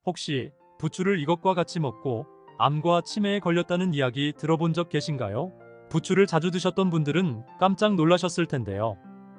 혹시 부추를 이것과 같이 먹고 암과 치매에 걸렸다는 이야기 들어본 적 계신가요? 부추를 자주 드셨던 분들은 깜짝 놀라셨을 텐데요.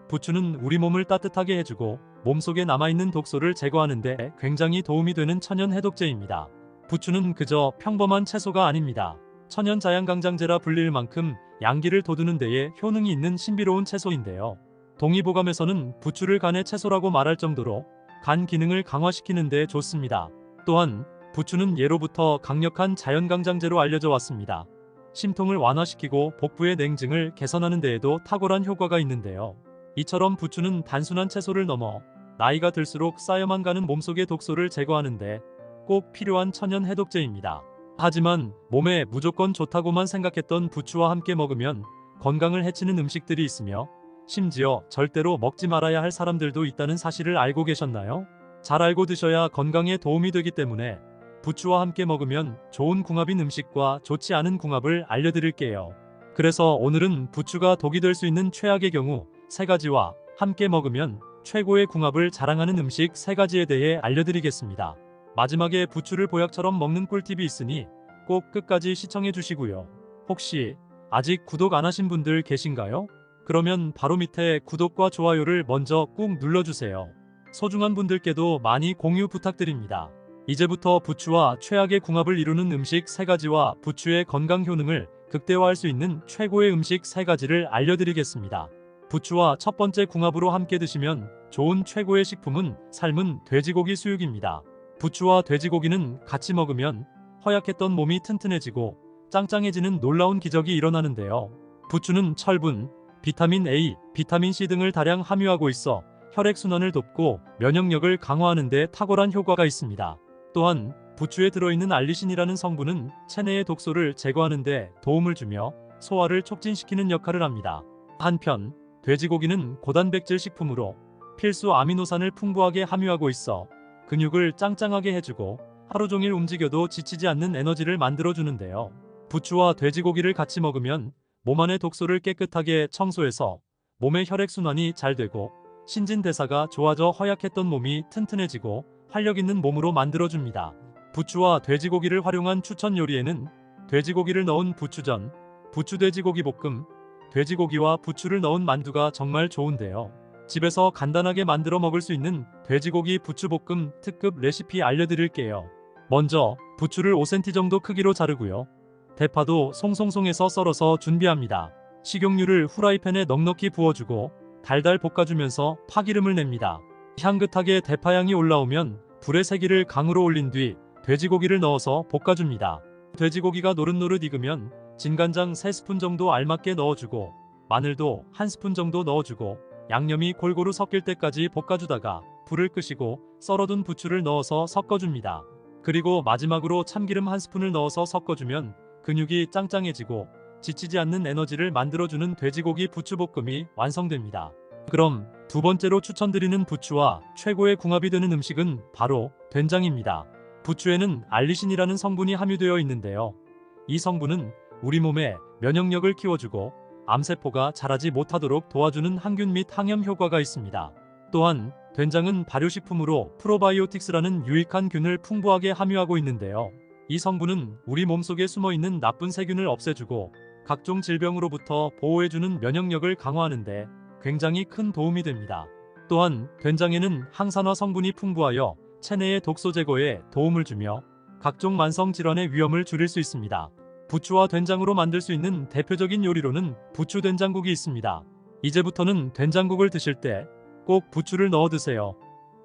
부추는 우리 몸을 따뜻하게 해주고 몸속에 남아있는 독소를 제거하는 데 굉장히 도움이 되는 천연 해독제입니다. 부추는 그저 평범한 채소가 아닙니다. 천연 자양강장제라 불릴 만큼 양기를 돋우는 데에 효능이 있는 신비로운 채소인데요. 동의보감에서는 부추를 간의 채소라고 말할 정도로 간 기능을 강화시키는 데 좋습니다. 또한 부추는 예로부터 강력한 자연강장제로 알려져 왔습니다. 심통을 완화시키고 복부의 냉증을 개선하는 데에도 탁월한 효과가 있는데요. 이처럼 부추는 단순한 채소를 넘어 나이가 들수록 쌓여만 가는 몸속의 독소를 제거하는데 꼭 필요한 천연 해독제입니다. 하지만 몸에 무조건 좋다고만 생각했던 부추와 함께 먹으면 건강을 해치는 음식들이 있으며 심지어 절대로 먹지 말아야 할 사람들도 있다는 사실을 알고 계셨나요? 잘 알고 드셔야 건강에 도움이 되기 때문에 부추와 함께 먹으면 좋은 궁합인 음식과 좋지 않은 궁합을 알려드릴게요. 그래서 오늘은 부추가 독이 될 수 있는 최악의 경우 3가지와 함께 먹으면 최고의 궁합을 자랑하는 음식 3가지에 대해 알려드리겠습니다. 마지막에 부추를 보약처럼 먹는 꿀팁이 있으니 꼭 끝까지 시청해 주시고요. 혹시 아직 구독 안 하신 분들 계신가요? 그러면 바로 밑에 구독과 좋아요를 먼저 꾹 눌러주세요. 소중한 분들께도 많이 공유 부탁드립니다. 이제부터 부추와 최악의 궁합을 이루는 음식 3가지와 부추의 건강 효능을 극대화할 수 있는 최고의 음식 3가지를 알려드리겠습니다. 부추와 첫 번째 궁합으로 함께 드시면 좋은 최고의 식품은 삶은 돼지고기 수육입니다. 부추와 돼지고기는 같이 먹으면 허약했던 몸이 튼튼해지고 짱짱해지는 놀라운 기적이 일어나는데요. 부추는 철분, 비타민 A, 비타민 C 등을 다량 함유하고 있어 혈액순환을 돕고 면역력을 강화하는 데 탁월한 효과가 있습니다. 또한 부추에 들어있는 알리신이라는 성분은 체내의 독소를 제거하는 데 도움을 주며 소화를 촉진시키는 역할을 합니다. 한편 돼지고기는 고단백질 식품으로 필수 아미노산을 풍부하게 함유하고 있어 근육을 짱짱하게 해주고 하루 종일 움직여도 지치지 않는 에너지를 만들어주는데요. 부추와 돼지고기를 같이 먹으면 몸 안의 독소를 깨끗하게 청소해서 몸의 혈액순환이 잘 되고 신진대사가 좋아져 허약했던 몸이 튼튼해지고 활력 있는 몸으로 만들어줍니다. 부추와 돼지고기를 활용한 추천 요리에는 돼지고기를 넣은 부추전, 부추돼지고기 볶음, 돼지고기와 부추를 넣은 만두가 정말 좋은데요. 집에서 간단하게 만들어 먹을 수 있는 돼지고기 부추볶음 특급 레시피 알려드릴게요. 먼저 부추를 5cm 정도 크기로 자르고요. 대파도 송송송해서 썰어서 준비합니다. 식용유를 후라이팬에 넉넉히 부어주고 달달 볶아주면서 파기름을 냅니다. 향긋하게 대파향이 올라오면 불의 세기를 강으로 올린 뒤 돼지고기를 넣어서 볶아줍니다. 돼지고기가 노릇노릇 익으면 진간장 3스푼 정도 알맞게 넣어주고 마늘도 1스푼 정도 넣어주고 양념이 골고루 섞일 때까지 볶아주다가 불을 끄시고 썰어둔 부추를 넣어서 섞어줍니다. 그리고 마지막으로 참기름 1스푼을 넣어서 섞어주면 근육이 짱짱해지고 지치지 않는 에너지를 만들어주는 돼지고기 부추볶음이 완성됩니다. 그럼 두 번째로 추천드리는 부추와 최고의 궁합이 되는 음식은 바로 된장입니다. 부추에는 알리신이라는 성분이 함유되어 있는데요. 이 성분은 우리 몸의 면역력을 키워주고 암세포가 자라지 못하도록 도와주는 항균 및 항염 효과가 있습니다. 또한 된장은 발효식품으로 프로바이오틱스라는 유익한 균을 풍부하게 함유하고 있는데요. 이 성분은 우리 몸속에 숨어있는 나쁜 세균을 없애주고 각종 질병으로부터 보호해주는 면역력을 강화하는데 굉장히 큰 도움이 됩니다. 또한 된장에는 항산화 성분이 풍부하여 체내의 독소 제거에 도움을 주며 각종 만성 질환의 위험을 줄일 수 있습니다. 부추와 된장으로 만들 수 있는 대표적인 요리로는 부추 된장국이 있습니다. 이제부터는 된장국을 드실 때 꼭 부추를 넣어 드세요.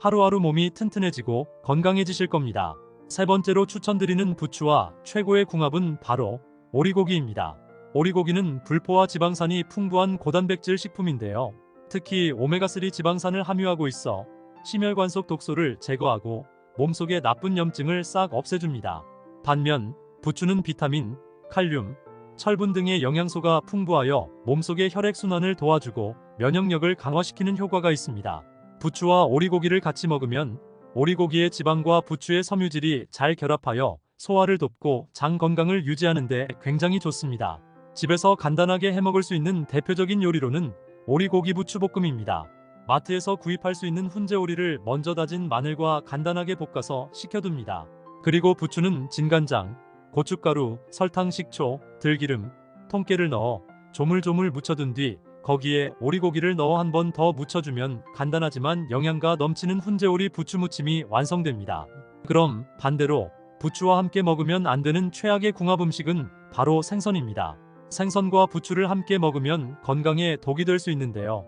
하루하루 몸이 튼튼해지고 건강해지실 겁니다. 세 번째로 추천드리는 부추와 최고의 궁합은 바로 오리고기입니다. 오리고기는 불포화 지방산이 풍부한 고단백질 식품인데요. 특히 오메가3 지방산을 함유하고 있어 심혈관 속 독소를 제거하고 몸속의 나쁜 염증을 싹 없애줍니다. 반면 부추는 비타민, 칼륨, 철분 등의 영양소가 풍부하여 몸속의 혈액순환을 도와주고 면역력을 강화시키는 효과가 있습니다. 부추와 오리고기를 같이 먹으면 오리고기의 지방과 부추의 섬유질이 잘 결합하여 소화를 돕고 장 건강을 유지하는 데 굉장히 좋습니다. 집에서 간단하게 해먹을 수 있는 대표적인 요리로는 오리고기 부추볶음입니다. 마트에서 구입할 수 있는 훈제오리를 먼저 다진 마늘과 간단하게 볶아서 식혀둡니다. 그리고 부추는 진간장, 고춧가루, 설탕, 식초, 들기름, 통깨를 넣어 조물조물 묻혀둔 뒤 거기에 오리고기를 넣어 한 번 더 묻혀주면 간단하지만 영양가 넘치는 훈제오리 부추무침이 완성됩니다. 그럼 반대로 부추와 함께 먹으면 안 되는 최악의 궁합 음식은 바로 생선입니다. 생선과 부추를 함께 먹으면 건강에 독이 될 수 있는데요.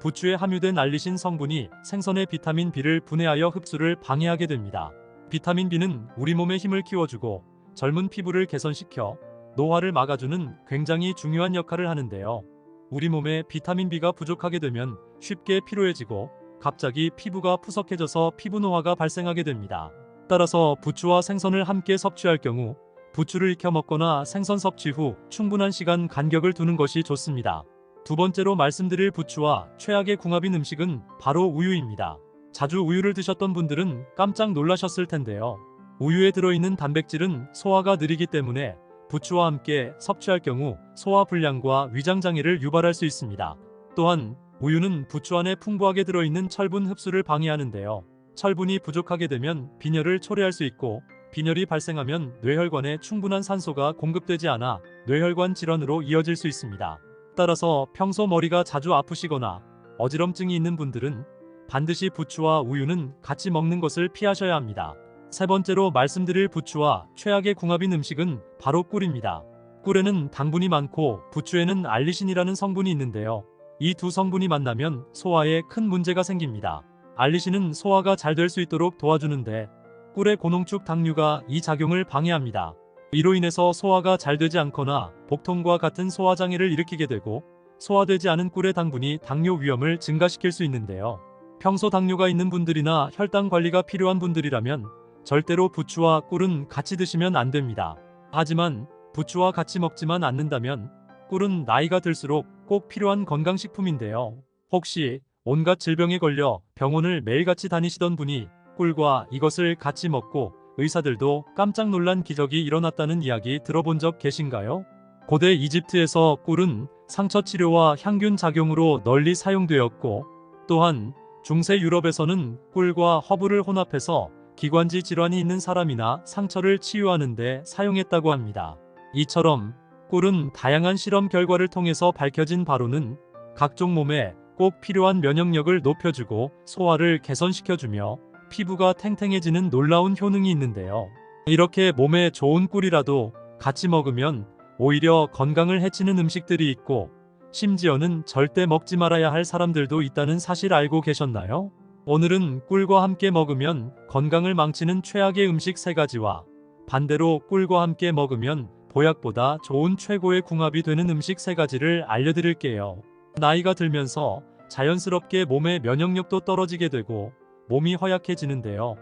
부추에 함유된 알리신 성분이 생선의 비타민 B를 분해하여 흡수를 방해하게 됩니다. 비타민 B는 우리 몸의 힘을 키워주고 젊은 피부를 개선시켜 노화를 막아주는 굉장히 중요한 역할을 하는데요. 우리 몸에 비타민 B가 부족하게 되면 쉽게 피로해지고 갑자기 피부가 푸석해져서 피부 노화가 발생하게 됩니다. 따라서 부추와 생선을 함께 섭취할 경우 부추를 익혀 먹거나 생선 섭취 후 충분한 시간 간격을 두는 것이 좋습니다. 두 번째로 말씀드릴 부추와 최악의 궁합인 음식은 바로 우유입니다. 자주 우유를 드셨던 분들은 깜짝 놀라셨을 텐데요. 우유에 들어있는 단백질은 소화가 느리기 때문에 부추와 함께 섭취할 경우 소화 불량과 위장 장애를 유발할 수 있습니다. 또한 우유는 부추 안에 풍부하게 들어있는 철분 흡수를 방해하는데요. 철분이 부족하게 되면 빈혈을 초래할 수 있고 빈혈이 발생하면 뇌혈관에 충분한 산소가 공급되지 않아 뇌혈관 질환으로 이어질 수 있습니다. 따라서 평소 머리가 자주 아프시거나 어지럼증이 있는 분들은 반드시 부추와 우유는 같이 먹는 것을 피하셔야 합니다. 세 번째로 말씀드릴 부추와 최악의 궁합인 음식은 바로 꿀입니다. 꿀에는 당분이 많고 부추에는 알리신이라는 성분이 있는데요. 이 두 성분이 만나면 소화에 큰 문제가 생깁니다. 알리신은 소화가 잘 될 수 있도록 도와주는데 꿀의 고농축 당류가 이 작용을 방해합니다. 이로 인해서 소화가 잘 되지 않거나 복통과 같은 소화장애를 일으키게 되고 소화되지 않은 꿀의 당분이 당뇨 위험을 증가시킬 수 있는데요. 평소 당뇨가 있는 분들이나 혈당 관리가 필요한 분들이라면 절대로 부추와 꿀은 같이 드시면 안 됩니다. 하지만 부추와 같이 먹지만 않는다면 꿀은 나이가 들수록 꼭 필요한 건강식품인데요. 혹시 온갖 질병에 걸려 병원을 매일같이 다니시던 분이 꿀과 이것을 같이 먹고 의사들도 깜짝 놀란 기적이 일어났다는 이야기 들어본 적 계신가요? 고대 이집트에서 꿀은 상처 치료와 향균 작용으로 널리 사용되었고 또한 중세 유럽에서는 꿀과 허브를 혼합해서 기관지 질환이 있는 사람이나 상처를 치유하는 데 사용했다고 합니다. 이처럼 꿀은 다양한 실험 결과를 통해서 밝혀진 바로는 각종 몸에 꼭 필요한 면역력을 높여주고 소화를 개선시켜주며 피부가 탱탱해지는 놀라운 효능이 있는데요. 이렇게 몸에 좋은 꿀이라도 같이 먹으면 오히려 건강을 해치는 음식들이 있고 심지어는 절대 먹지 말아야 할 사람들도 있다는 사실 알고 계셨나요? 오늘은 꿀과 함께 먹으면 건강을 망치는 최악의 음식 3가지와 반대로 꿀과 함께 먹으면 보약보다 좋은 최고의 궁합이 되는 음식 3가지를 알려드릴게요. 나이가 들면서 자연스럽게 몸의 면역력도 떨어지게 되고 몸이 허약해지는데요.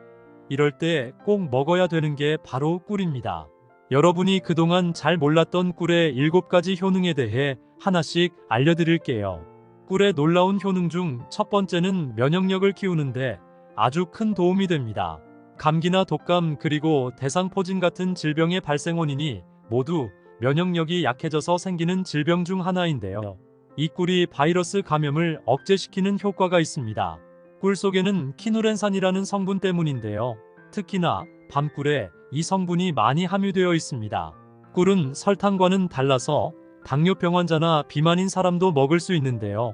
이럴 때 꼭 먹어야 되는 게 바로 꿀입니다. 여러분이 그동안 잘 몰랐던 꿀의 7가지 효능에 대해 하나씩 알려드릴게요. 꿀의 놀라운 효능 중 첫 번째는 면역력을 키우는데 아주 큰 도움이 됩니다. 감기나 독감 그리고 대상포진 같은 질병의 발생 원인이 모두 면역력이 약해져서 생기는 질병 중 하나인데요. 이 꿀이 바이러스 감염을 억제시키는 효과가 있습니다. 꿀 속에는 키누렌산이라는 성분 때문인데요. 특히나 밤꿀에 이 성분이 많이 함유되어 있습니다. 꿀은 설탕과는 달라서 당뇨병 환자나 비만인 사람도 먹을 수 있는데요.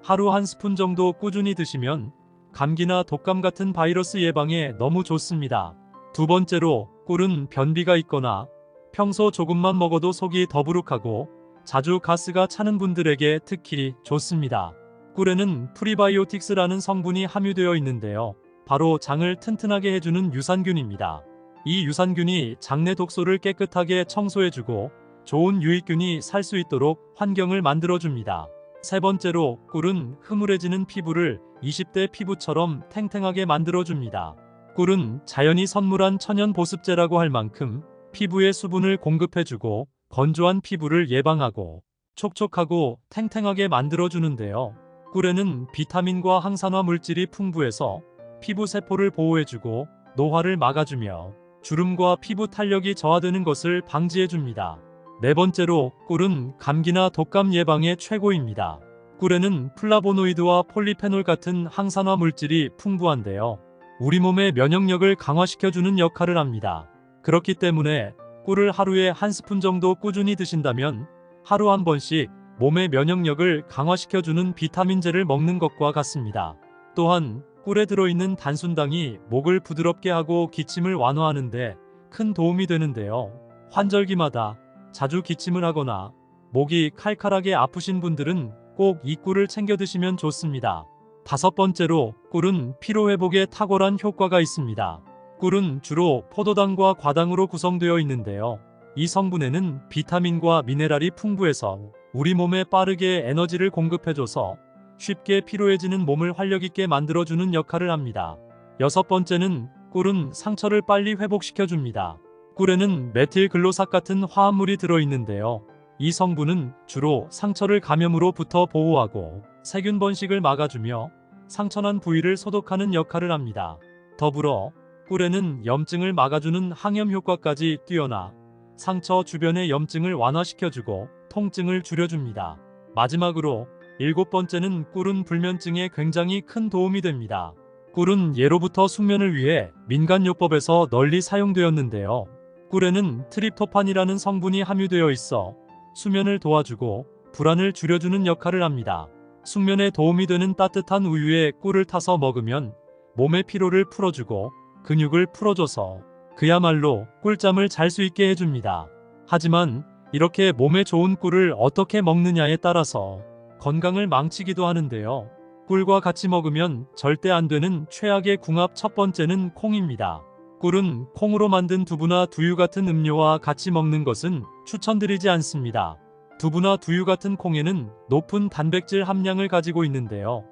하루 1스푼 정도 꾸준히 드시면 감기나 독감 같은 바이러스 예방에 너무 좋습니다. 두 번째로 꿀은 변비가 있거나 평소 조금만 먹어도 속이 더부룩하고 자주 가스가 차는 분들에게 특히 좋습니다. 꿀에는 프리바이오틱스라는 성분이 함유되어 있는데요. 바로 장을 튼튼하게 해주는 유산균입니다. 이 유산균이 장내 독소를 깨끗하게 청소해주고 좋은 유익균이 살 수 있도록 환경을 만들어줍니다. 세 번째로 꿀은 흐물해지는 피부를 20대 피부처럼 탱탱하게 만들어줍니다. 꿀은 자연이 선물한 천연 보습제라고 할 만큼 피부에 수분을 공급해주고 건조한 피부를 예방하고 촉촉하고 탱탱하게 만들어주는데요. 꿀에는 비타민과 항산화 물질이 풍부해서 피부 세포를 보호해주고 노화를 막아주며 주름과 피부 탄력이 저하되는 것을 방지해줍니다. 네 번째로 꿀은 감기나 독감 예방에 최고입니다. 꿀에는 플라보노이드와 폴리페놀 같은 항산화 물질이 풍부한데요. 우리 몸의 면역력을 강화시켜주는 역할을 합니다. 그렇기 때문에 꿀을 하루에 한 스푼 정도 꾸준히 드신다면 하루 한 번씩 몸의 면역력을 강화시켜주는 비타민제를 먹는 것과 같습니다. 또한 꿀에 들어있는 단순당이 목을 부드럽게 하고 기침을 완화하는데 큰 도움이 되는데요. 환절기마다 자주 기침을 하거나 목이 칼칼하게 아프신 분들은 꼭 이 꿀을 챙겨 드시면 좋습니다. 다섯 번째로, 꿀은 피로회복에 탁월한 효과가 있습니다. 꿀은 주로 포도당과 과당으로 구성되어 있는데요. 이 성분에는 비타민과 미네랄이 풍부해서 우리 몸에 빠르게 에너지를 공급해줘서 쉽게 피로해지는 몸을 활력있게 만들어주는 역할을 합니다. 여섯 번째는, 꿀은 상처를 빨리 회복시켜줍니다. 꿀에는 메틸글로삭 같은 화합물이 들어있는데요. 이 성분은 주로 상처를 감염으로부터 보호하고 세균 번식을 막아주며 상처난 부위를 소독하는 역할을 합니다. 더불어 꿀에는 염증을 막아주는 항염 효과까지 뛰어나 상처 주변의 염증을 완화시켜주고 통증을 줄여줍니다. 마지막으로 일곱 번째는, 꿀은 불면증에 굉장히 큰 도움이 됩니다. 꿀은 예로부터 숙면을 위해 민간요법에서 널리 사용되었는데요. 꿀에는 트립토판이라는 성분이 함유되어 있어 수면을 도와주고 불안을 줄여주는 역할을 합니다. 숙면에 도움이 되는 따뜻한 우유에 꿀을 타서 먹으면 몸의 피로를 풀어주고 근육을 풀어줘서 그야말로 꿀잠을 잘 수 있게 해줍니다. 하지만 이렇게 몸에 좋은 꿀을 어떻게 먹느냐에 따라서 건강을 망치기도 하는데요. 꿀과 같이 먹으면 절대 안 되는 최악의 궁합 첫 번째는 콩입니다. 꿀은 콩으로 만든 두부나 두유 같은 음료와 같이 먹는 것은 추천드리지 않습니다. 두부나 두유 같은 콩에는 높은 단백질 함량을 가지고 있는데요.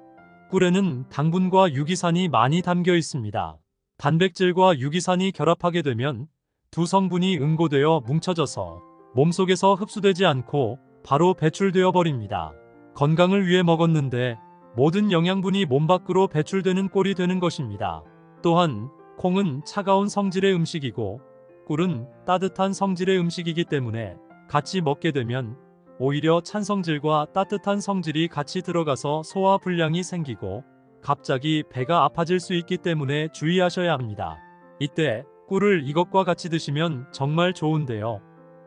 꿀에는 당분과 유기산이 많이 담겨 있습니다. 단백질과 유기산이 결합하게 되면 두 성분이 응고되어 뭉쳐져서 몸속에서 흡수되지 않고 바로 배출되어 버립니다. 건강을 위해 먹었는데 모든 영양분이 몸 밖으로 배출되는 꼴이 되는 것입니다. 또한 콩은 차가운 성질의 음식이고 꿀은 따뜻한 성질의 음식이기 때문에 같이 먹게 되면 오히려 찬 성질과 따뜻한 성질이 같이 들어가서 소화 불량이 생기고 갑자기 배가 아파질 수 있기 때문에 주의하셔야 합니다. 이때 꿀을 이것과 같이 드시면 정말 좋은데요.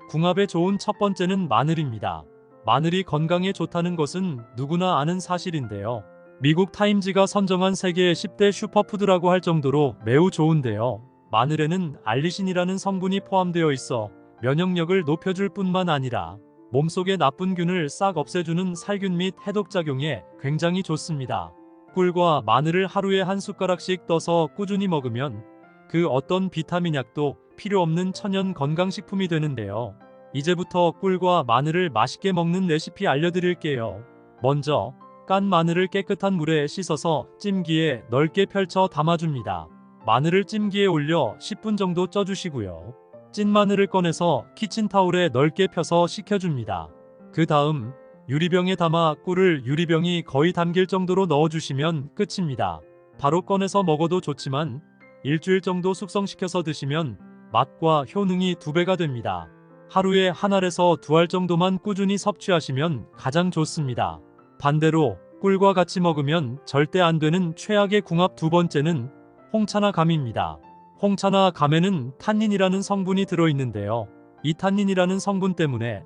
궁합에 좋은 첫 번째는 마늘입니다. 마늘이 건강에 좋다는 것은 누구나 아는 사실인데요. 미국 타임지가 선정한 세계의 10대 슈퍼푸드라고 할 정도로 매우 좋은데요. 마늘에는 알리신이라는 성분이 포함되어 있어 면역력을 높여줄 뿐만 아니라 몸속의 나쁜 균을 싹 없애주는 살균 및 해독작용에 굉장히 좋습니다. 꿀과 마늘을 하루에 한 숟가락씩 떠서 꾸준히 먹으면 그 어떤 비타민 약도 필요 없는 천연 건강식품이 되는데요. 이제부터 꿀과 마늘을 맛있게 먹는 레시피 알려드릴게요. 먼저 깐 마늘을 깨끗한 물에 씻어서 찜기에 넓게 펼쳐 담아줍니다. 마늘을 찜기에 올려 10분 정도 쪄주시고요. 찐 마늘을 꺼내서 키친타올에 넓게 펴서 식혀줍니다. 그 다음 유리병에 담아 꿀을 유리병이 거의 담길 정도로 넣어주시면 끝입니다. 바로 꺼내서 먹어도 좋지만 일주일 정도 숙성시켜서 드시면 맛과 효능이 2배가 됩니다. 하루에 한 알에서 2알 정도만 꾸준히 섭취하시면 가장 좋습니다. 반대로 꿀과 같이 먹으면 절대 안 되는 최악의 궁합 두 번째는 홍차나 감입니다. 홍차나 감에는 탄닌이라는 성분이 들어있는데요. 이 탄닌이라는 성분 때문에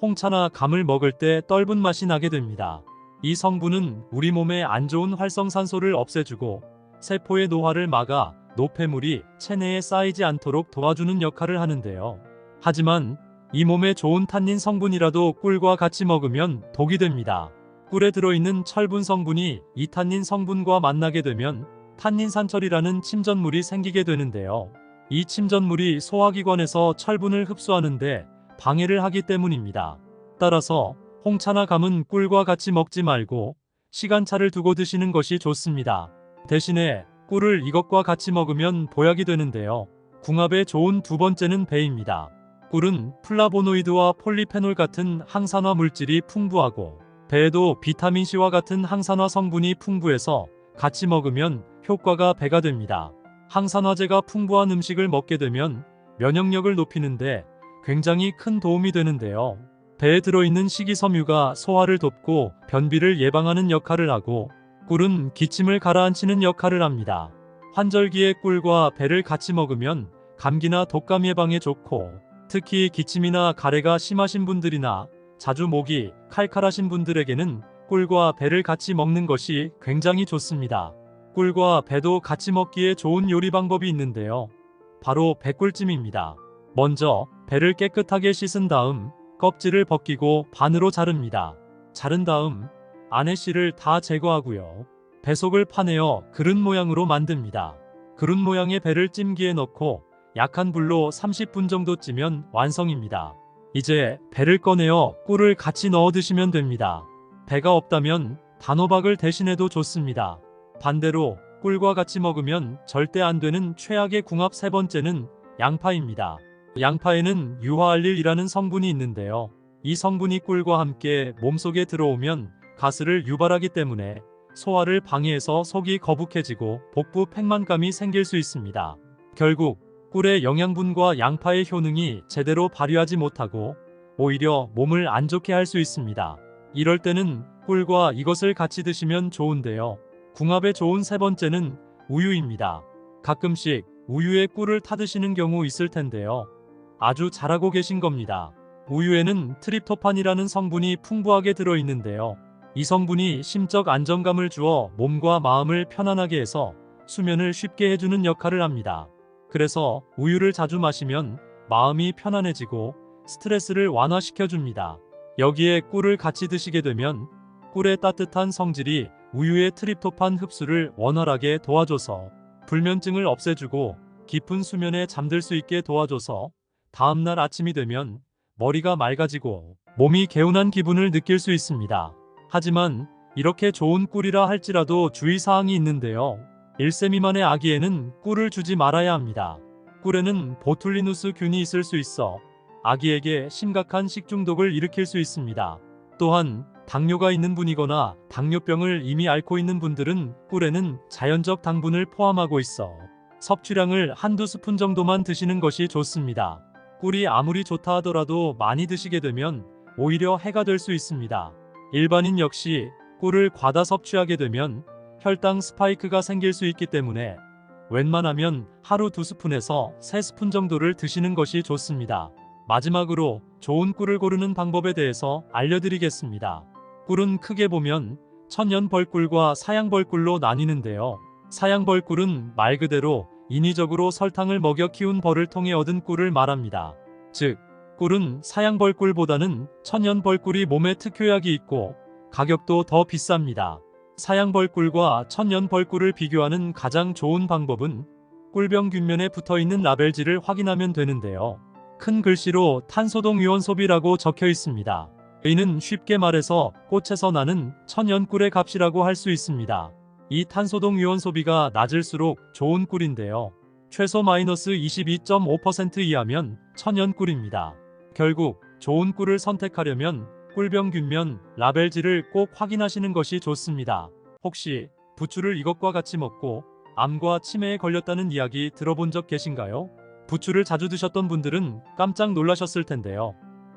홍차나 감을 먹을 때 떫은 맛이 나게 됩니다. 이 성분은 우리 몸에 안 좋은 활성산소를 없애주고 세포의 노화를 막아 노폐물이 체내에 쌓이지 않도록 도와주는 역할을 하는데요. 하지만 이 몸에 좋은 탄닌 성분이라도 꿀과 같이 먹으면 독이 됩니다. 꿀에 들어있는 철분 성분이 이 탄닌 성분과 만나게 되면 탄닌산철이라는 침전물이 생기게 되는데요. 이 침전물이 소화기관에서 철분을 흡수하는데 방해를 하기 때문입니다. 따라서 홍차나 감은 꿀과 같이 먹지 말고 시간차를 두고 드시는 것이 좋습니다. 대신에 꿀을 이것과 같이 먹으면 보약이 되는데요. 궁합에 좋은 두 번째는 배입니다. 꿀은 플라보노이드와 폴리페놀 같은 항산화 물질이 풍부하고 배에도 비타민C와 같은 항산화 성분이 풍부해서 같이 먹으면 효과가 배가 됩니다. 항산화제가 풍부한 음식을 먹게 되면 면역력을 높이는데 굉장히 큰 도움이 되는데요. 배에 들어있는 식이섬유가 소화를 돕고 변비를 예방하는 역할을 하고, 꿀은 기침을 가라앉히는 역할을 합니다. 환절기에 꿀과 배를 같이 먹으면 감기나 독감 예방에 좋고, 특히 기침이나 가래가 심하신 분들이나 자주 목이 칼칼하신 분들에게는 꿀과 배를 같이 먹는 것이 굉장히 좋습니다. 꿀과 배도 같이 먹기에 좋은 요리 방법이 있는데요. 바로 배꿀찜입니다. 먼저 배를 깨끗하게 씻은 다음 껍질을 벗기고 반으로 자릅니다. 자른 다음 안의 씨를 다 제거하고요. 배 속을 파내어 그릇 모양으로 만듭니다. 그릇 모양의 배를 찜기에 넣고 약한 불로 30분 정도 찌면 완성입니다. 이제 배를 꺼내어 꿀을 같이 넣어 드시면 됩니다. 배가 없다면 단호박을 대신해도 좋습니다. 반대로 꿀과 같이 먹으면 절대 안 되는 최악의 궁합 세 번째는 양파입니다. 양파에는 유화알릴이라는 성분이 있는데요. 이 성분이 꿀과 함께 몸속에 들어오면 가스를 유발하기 때문에 소화를 방해해서 속이 거북해지고 복부 팽만감이 생길 수 있습니다. 결국 꿀의 영양분과 양파의 효능이 제대로 발휘하지 못하고 오히려 몸을 안 좋게 할 수 있습니다. 이럴 때는 꿀과 이것을 같이 드시면 좋은데요. 궁합에 좋은 세 번째는 우유입니다. 가끔씩 우유에 꿀을 타드시는 경우 있을 텐데요. 아주 잘하고 계신 겁니다. 우유에는 트립토판이라는 성분이 풍부하게 들어있는데요. 이 성분이 심적 안정감을 주어 몸과 마음을 편안하게 해서 수면을 쉽게 해주는 역할을 합니다. 그래서 우유를 자주 마시면 마음이 편안해지고 스트레스를 완화시켜줍니다. 여기에 꿀을 같이 드시게 되면 꿀의 따뜻한 성질이 우유의 트립토판 흡수를 원활하게 도와줘서 불면증을 없애주고 깊은 수면에 잠들 수 있게 도와줘서 다음날 아침이 되면 머리가 맑아지고 몸이 개운한 기분을 느낄 수 있습니다. 하지만 이렇게 좋은 꿀이라 할지라도 주의사항이 있는데요. 1세 미만의 아기에는 꿀을 주지 말아야 합니다. 꿀에는 보툴리누스 균이 있을 수 있어 아기에게 심각한 식중독을 일으킬 수 있습니다. 또한 당뇨가 있는 분이거나 당뇨병을 이미 앓고 있는 분들은 꿀에는 자연적 당분을 포함하고 있어 섭취량을 한두 스푼 정도만 드시는 것이 좋습니다. 꿀이 아무리 좋다 하더라도 많이 드시게 되면 오히려 해가 될 수 있습니다. 일반인 역시 꿀을 과다 섭취하게 되면 혈당 스파이크가 생길 수 있기 때문에 웬만하면 하루 2스푼에서 3스푼 정도를 드시는 것이 좋습니다. 마지막으로 좋은 꿀을 고르는 방법에 대해서 알려드리겠습니다. 꿀은 크게 보면 천연벌꿀과 사양벌꿀로 나뉘는데요. 사양벌꿀은 말 그대로 인위적으로 설탕을 먹여 키운 벌을 통해 얻은 꿀을 말합니다. 즉, 꿀은 사양벌꿀보다는 천연벌꿀이 몸에 특효약이 있고 가격도 더 비쌉니다. 사양벌꿀과 천연벌꿀을 비교하는 가장 좋은 방법은 꿀병 균면에 붙어있는 라벨지를 확인하면 되는데요. 큰 글씨로 탄소동위원 소비라고 적혀 있습니다. 이는 쉽게 말해서 꽃에서 나는 천연꿀의 값이라고 할 수 있습니다. 이 탄소동위원 소비가 낮을수록 좋은 꿀인데요. 최소 마이너스 22.5% 이하면 천연꿀입니다. 결국 좋은 꿀을 선택하려면 꿀병 균면, 라벨지를 꼭 확인하시는 것이 좋습니다. 혹시 부추를 이것과 같이 먹고 암과 치매에 걸렸다는 이야기 들어본 적 계신가요? 부추를 자주 드셨던 분들은 깜짝 놀라셨을 텐데요.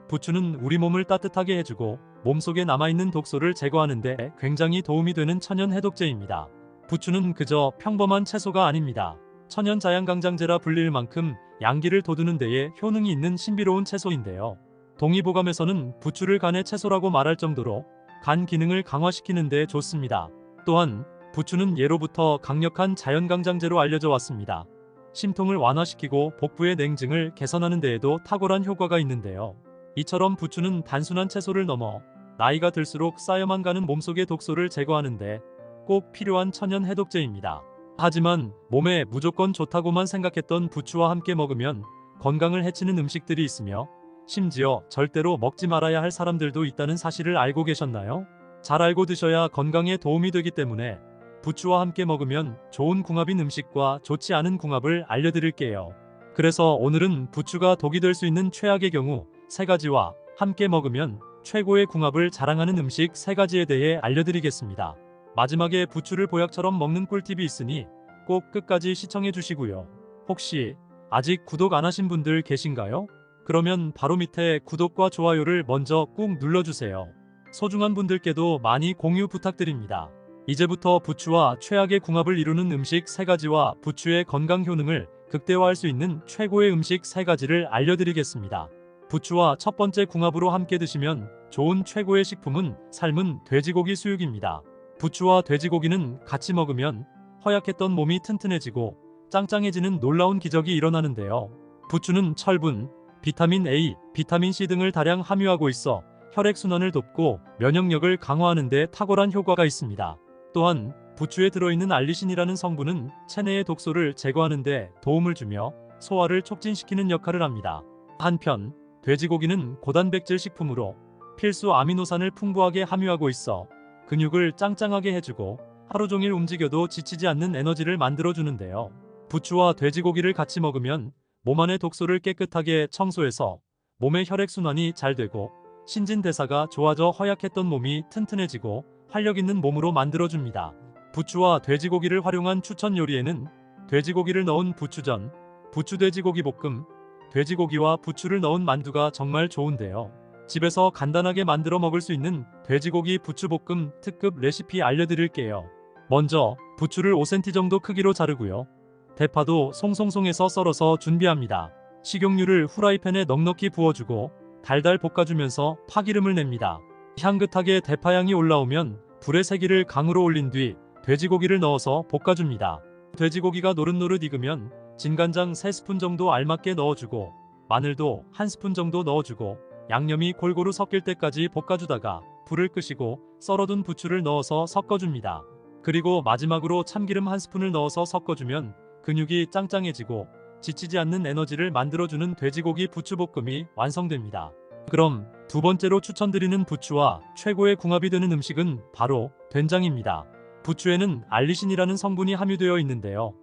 부추는 우리 몸을 따뜻하게 해주고 몸속에 남아있는 독소를 제거하는 데 굉장히 도움이 되는 천연 해독제입니다. 부추는 그저 평범한 채소가 아닙니다. 천연 자양강장제라 불릴 만큼 양기를 돋우는 데에 효능이 있는 신비로운 채소인데요. 동의보감에서는 부추를 간의 채소라고 말할 정도로 간 기능을 강화시키는 데 좋습니다. 또한 부추는 예로부터 강력한 자연강장제로 알려져 왔습니다. 심통을 완화시키고 복부의 냉증을 개선하는 데에도 탁월한 효과가 있는데요. 이처럼 부추는 단순한 채소를 넘어 나이가 들수록 쌓여만 가는 몸속의 독소를 제거하는데 꼭 필요한 천연 해독제입니다. 하지만 몸에 무조건 좋다고만 생각했던 부추와 함께 먹으면 건강을 해치는 음식들이 있으며 심지어 절대로 먹지 말아야 할 사람들도 있다는 사실을 알고 계셨나요? 잘 알고 드셔야 건강에 도움이 되기 때문에 부추와 함께 먹으면 좋은 궁합인 음식과 좋지 않은 궁합을 알려드릴게요. 그래서 오늘은 부추가 독이 될 수 있는 최악의 경우 3가지와 함께 먹으면 최고의 궁합을 자랑하는 음식 3가지에 대해 알려드리겠습니다. 마지막에 부추를 보약처럼 먹는 꿀팁이 있으니 꼭 끝까지 시청해 주시고요. 혹시 아직 구독 안 하신 분들 계신가요? 그러면 바로 밑에 구독과 좋아요를 먼저 꾹 눌러주세요. 소중한 분들께도 많이 공유 부탁드립니다. 이제부터 부추와 최악의 궁합을 이루는 음식 3가지와 부추의 건강 효능을 극대화할 수 있는 최고의 음식 3가지를 알려드리겠습니다. 부추와 첫 번째 궁합으로 함께 드시면 좋은 최고의 식품은 삶은 돼지고기 수육입니다. 부추와 돼지고기는 같이 먹으면 허약했던 몸이 튼튼해지고 짱짱해지는 놀라운 기적이 일어나는데요. 부추는 철분, 비타민 A, 비타민 C 등을 다량 함유하고 있어 혈액순환을 돕고 면역력을 강화하는 데 탁월한 효과가 있습니다. 또한 부추에 들어있는 알리신이라는 성분은 체내의 독소를 제거하는 데 도움을 주며 소화를 촉진시키는 역할을 합니다. 한편 돼지고기는 고단백질 식품으로 필수 아미노산을 풍부하게 함유하고 있어 근육을 짱짱하게 해주고 하루 종일 움직여도 지치지 않는 에너지를 만들어주는데요. 부추와 돼지고기를 같이 먹으면 몸 안의 독소를 깨끗하게 청소해서 몸의 혈액순환이 잘 되고 신진대사가 좋아져 허약했던 몸이 튼튼해지고 활력 있는 몸으로 만들어줍니다. 부추와 돼지고기를 활용한 추천 요리에는 돼지고기를 넣은 부추전, 부추돼지고기 볶음, 돼지고기와 부추를 넣은 만두가 정말 좋은데요. 집에서 간단하게 만들어 먹을 수 있는 돼지고기 부추볶음 특급 레시피 알려드릴게요. 먼저 부추를 5cm 정도 크기로 자르고요. 대파도 송송송해서 썰어서 준비합니다. 식용유를 후라이팬에 넉넉히 부어주고 달달 볶아주면서 파기름을 냅니다. 향긋하게 대파향이 올라오면 불의 세기를 강으로 올린 뒤 돼지고기를 넣어서 볶아줍니다. 돼지고기가 노릇노릇 익으면 진간장 3스푼 정도 알맞게 넣어주고 마늘도 1스푼 정도 넣어주고 양념이 골고루 섞일 때까지 볶아주다가 불을 끄시고 썰어둔 부추를 넣어서 섞어줍니다. 그리고 마지막으로 참기름 1스푼을 넣어서 섞어주면 근육이 짱짱해지고 지치지 않는 에너지를 만들어주는 돼지고기 부추볶음이 완성됩니다. 그럼 두 번째로 추천드리는 부추와 최고의 궁합이 되는 음식은 바로 된장입니다. 부추에는 알리신이라는 성분이 함유되어 있는데요.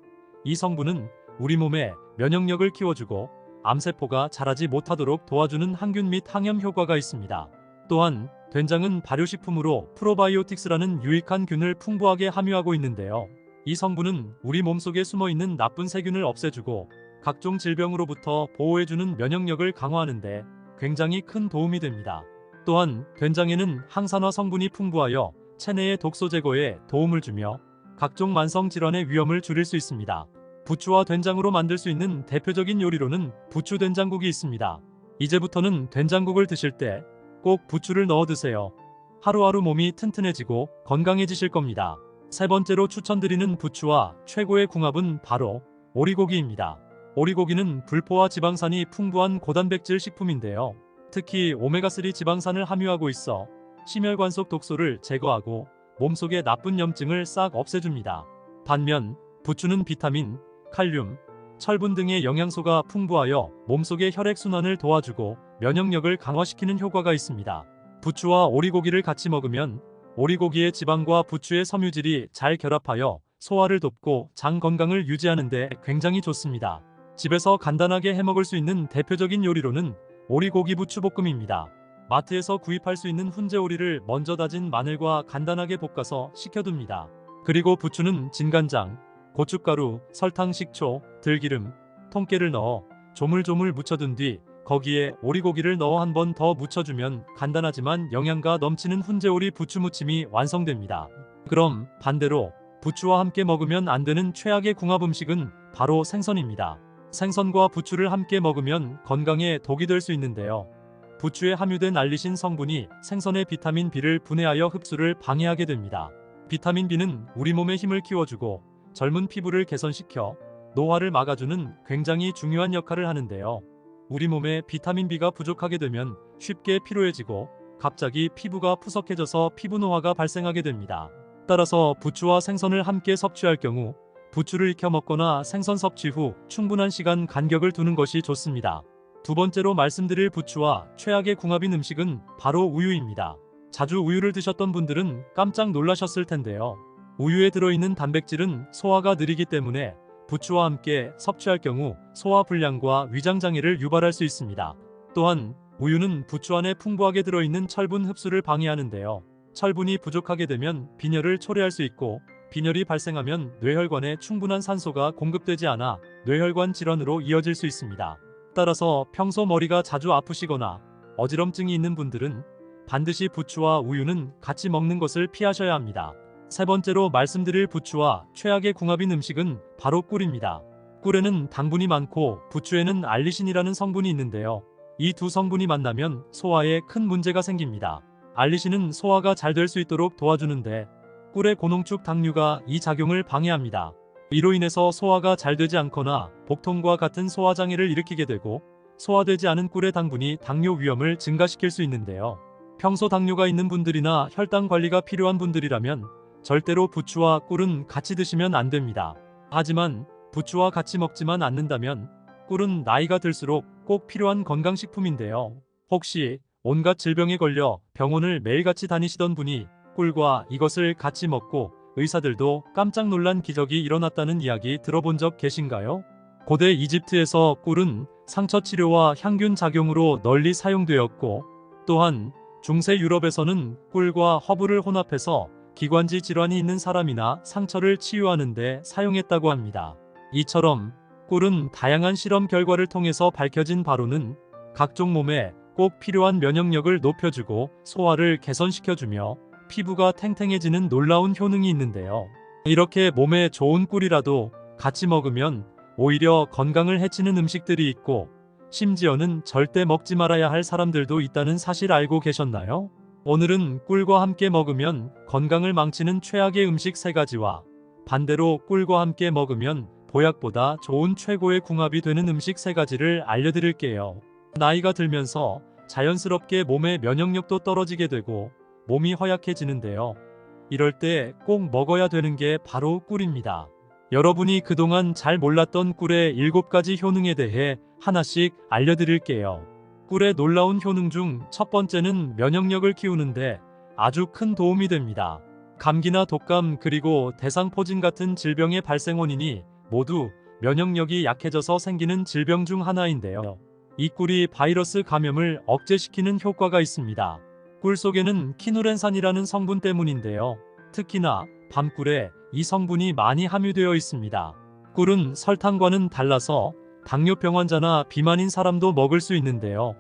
이 성분은 우리 몸의 면역력을 키워주고 암세포가 자라지 못하도록 도와주는 항균 및 항염 효과가 있습니다. 또한 된장은 발효식품으로 프로바이오틱스라는 유익한 균을 풍부하게 함유하고 있는데요. 이 성분은 우리 몸속에 숨어있는 나쁜 세균을 없애주고 각종 질병으로부터 보호해주는 면역력을 강화하는데 굉장히 큰 도움이 됩니다. 또한 된장에는 항산화 성분이 풍부하여 체내의 독소 제거에 도움을 주며 각종 만성 질환의 위험을 줄일 수 있습니다. 부추와 된장으로 만들 수 있는 대표적인 요리로는 부추 된장국이 있습니다. 이제부터는 된장국을 드실 때 꼭 부추를 넣어 드세요. 하루하루 몸이 튼튼해지고 건강해지실 겁니다. 세 번째로 추천드리는 부추와 최고의 궁합은 바로 오리고기입니다. 오리고기는 불포화 지방산이 풍부한 고단백질 식품인데요. 특히 오메가3 지방산을 함유하고 있어 심혈관 속 독소를 제거하고 몸속의 나쁜 염증을 싹 없애줍니다. 반면 부추는 비타민, 칼륨, 철분 등의 영양소가 풍부하여 몸속의 혈액순환을 도와주고 면역력을 강화시키는 효과가 있습니다. 부추와 오리고기를 같이 먹으면 오리고기의 지방과 부추의 섬유질이 잘 결합하여 소화를 돕고 장 건강을 유지하는 데 굉장히 좋습니다. 집에서 간단하게 해먹을 수 있는 대표적인 요리로는 오리고기 부추볶음입니다. 마트에서 구입할 수 있는 훈제오리를 먼저 다진 마늘과 간단하게 볶아서 식혀둡니다. 그리고 부추는 진간장, 고춧가루, 설탕, 식초, 들기름, 통깨를 넣어 조물조물 묻혀둔 뒤 거기에 오리고기를 넣어 한 번 더 묻혀주면 간단하지만 영양가 넘치는 훈제오리 부추무침이 완성됩니다. 그럼 반대로 부추와 함께 먹으면 안 되는 최악의 궁합 음식은 바로 생선입니다. 생선과 부추를 함께 먹으면 건강에 독이 될 수 있는데요. 부추에 함유된 알리신 성분이 생선의 비타민 B를 분해하여 흡수를 방해하게 됩니다. 비타민 B는 우리 몸의 힘을 키워주고 젊은 피부를 개선시켜 노화를 막아주는 굉장히 중요한 역할을 하는데요. 우리 몸에 비타민 B가 부족하게 되면 쉽게 피로해지고 갑자기 피부가 푸석해져서 피부 노화가 발생하게 됩니다. 따라서 부추와 생선을 함께 섭취할 경우 부추를 익혀 먹거나 생선 섭취 후 충분한 시간 간격을 두는 것이 좋습니다. 두 번째로 말씀드릴 부추와 최악의 궁합인 음식은 바로 우유입니다. 자주 우유를 드셨던 분들은 깜짝 놀라셨을 텐데요. 우유에 들어있는 단백질은 소화가 느리기 때문에 부추와 함께 섭취할 경우 소화 불량과 위장장애를 유발할 수 있습니다. 또한 우유는 부추 안에 풍부하게 들어있는 철분 흡수를 방해하는데요. 철분이 부족하게 되면 빈혈을 초래할 수 있고 빈혈이 발생하면 뇌혈관에 충분한 산소가 공급되지 않아 뇌혈관 질환으로 이어질 수 있습니다. 따라서 평소 머리가 자주 아프시거나 어지럼증이 있는 분들은 반드시 부추와 우유는 같이 먹는 것을 피하셔야 합니다. 세 번째로 말씀드릴 부추와 최악의 궁합인 음식은 바로 꿀입니다. 꿀에는 당분이 많고 부추에는 알리신이라는 성분이 있는데요. 이 두 성분이 만나면 소화에 큰 문제가 생깁니다. 알리신은 소화가 잘 될 수 있도록 도와주는데 꿀의 고농축 당류가 이 작용을 방해합니다. 이로 인해서 소화가 잘 되지 않거나 복통과 같은 소화장애를 일으키게 되고 소화되지 않은 꿀의 당분이 당뇨 위험을 증가시킬 수 있는데요. 평소 당뇨가 있는 분들이나 혈당 관리가 필요한 분들이라면 절대로 부추와 꿀은 같이 드시면 안 됩니다. 하지만 부추와 같이 먹지만 않는다면 꿀은 나이가 들수록 꼭 필요한 건강식품인데요. 혹시 온갖 질병에 걸려 병원을 매일같이 다니시던 분이 꿀과 이것을 같이 먹고 의사들도 깜짝 놀란 기적이 일어났다는 이야기 들어본 적 계신가요? 고대 이집트에서 꿀은 상처 치료와 향균 작용으로 널리 사용되었고 또한 중세 유럽에서는 꿀과 허브를 혼합해서 기관지 질환이 있는 사람이나 상처를 치유하는 데 사용했다고 합니다. 이처럼 꿀은 다양한 실험 결과를 통해서 밝혀진 바로는 각종 몸에 꼭 필요한 면역력을 높여주고 소화를 개선시켜주며 피부가 탱탱해지는 놀라운 효능이 있는데요. 이렇게 몸에 좋은 꿀이라도 같이 먹으면 오히려 건강을 해치는 음식들이 있고 심지어는 절대 먹지 말아야 할 사람들도 있다는 사실 알고 계셨나요? 오늘은 꿀과 함께 먹으면 건강을 망치는 최악의 음식 3가지와 반대로 꿀과 함께 먹으면 보약보다 좋은 최고의 궁합이 되는 음식 3가지를 알려드릴게요. 나이가 들면서 자연스럽게 몸의 면역력도 떨어지게 되고 몸이 허약해지는데요. 이럴 때 꼭 먹어야 되는 게 바로 꿀입니다. 여러분이 그동안 잘 몰랐던 꿀의 7가지 효능에 대해 하나씩 알려드릴게요. 꿀의 놀라운 효능 중 첫 번째는 면역력을 키우는데 아주 큰 도움이 됩니다. 감기나 독감 그리고 대상포진 같은 질병의 발생 원인이 모두 면역력이 약해져서 생기는 질병 중 하나인데요. 이 꿀이 바이러스 감염을 억제시키는 효과가 있습니다. 꿀 속에는 키누렌산이라는 성분 때문인데요. 특히나 밤꿀에 이 성분이 많이 함유되어 있습니다. 꿀은 설탕과는 달라서 당뇨병 환자나 비만인 사람도 먹을 수 있는데요.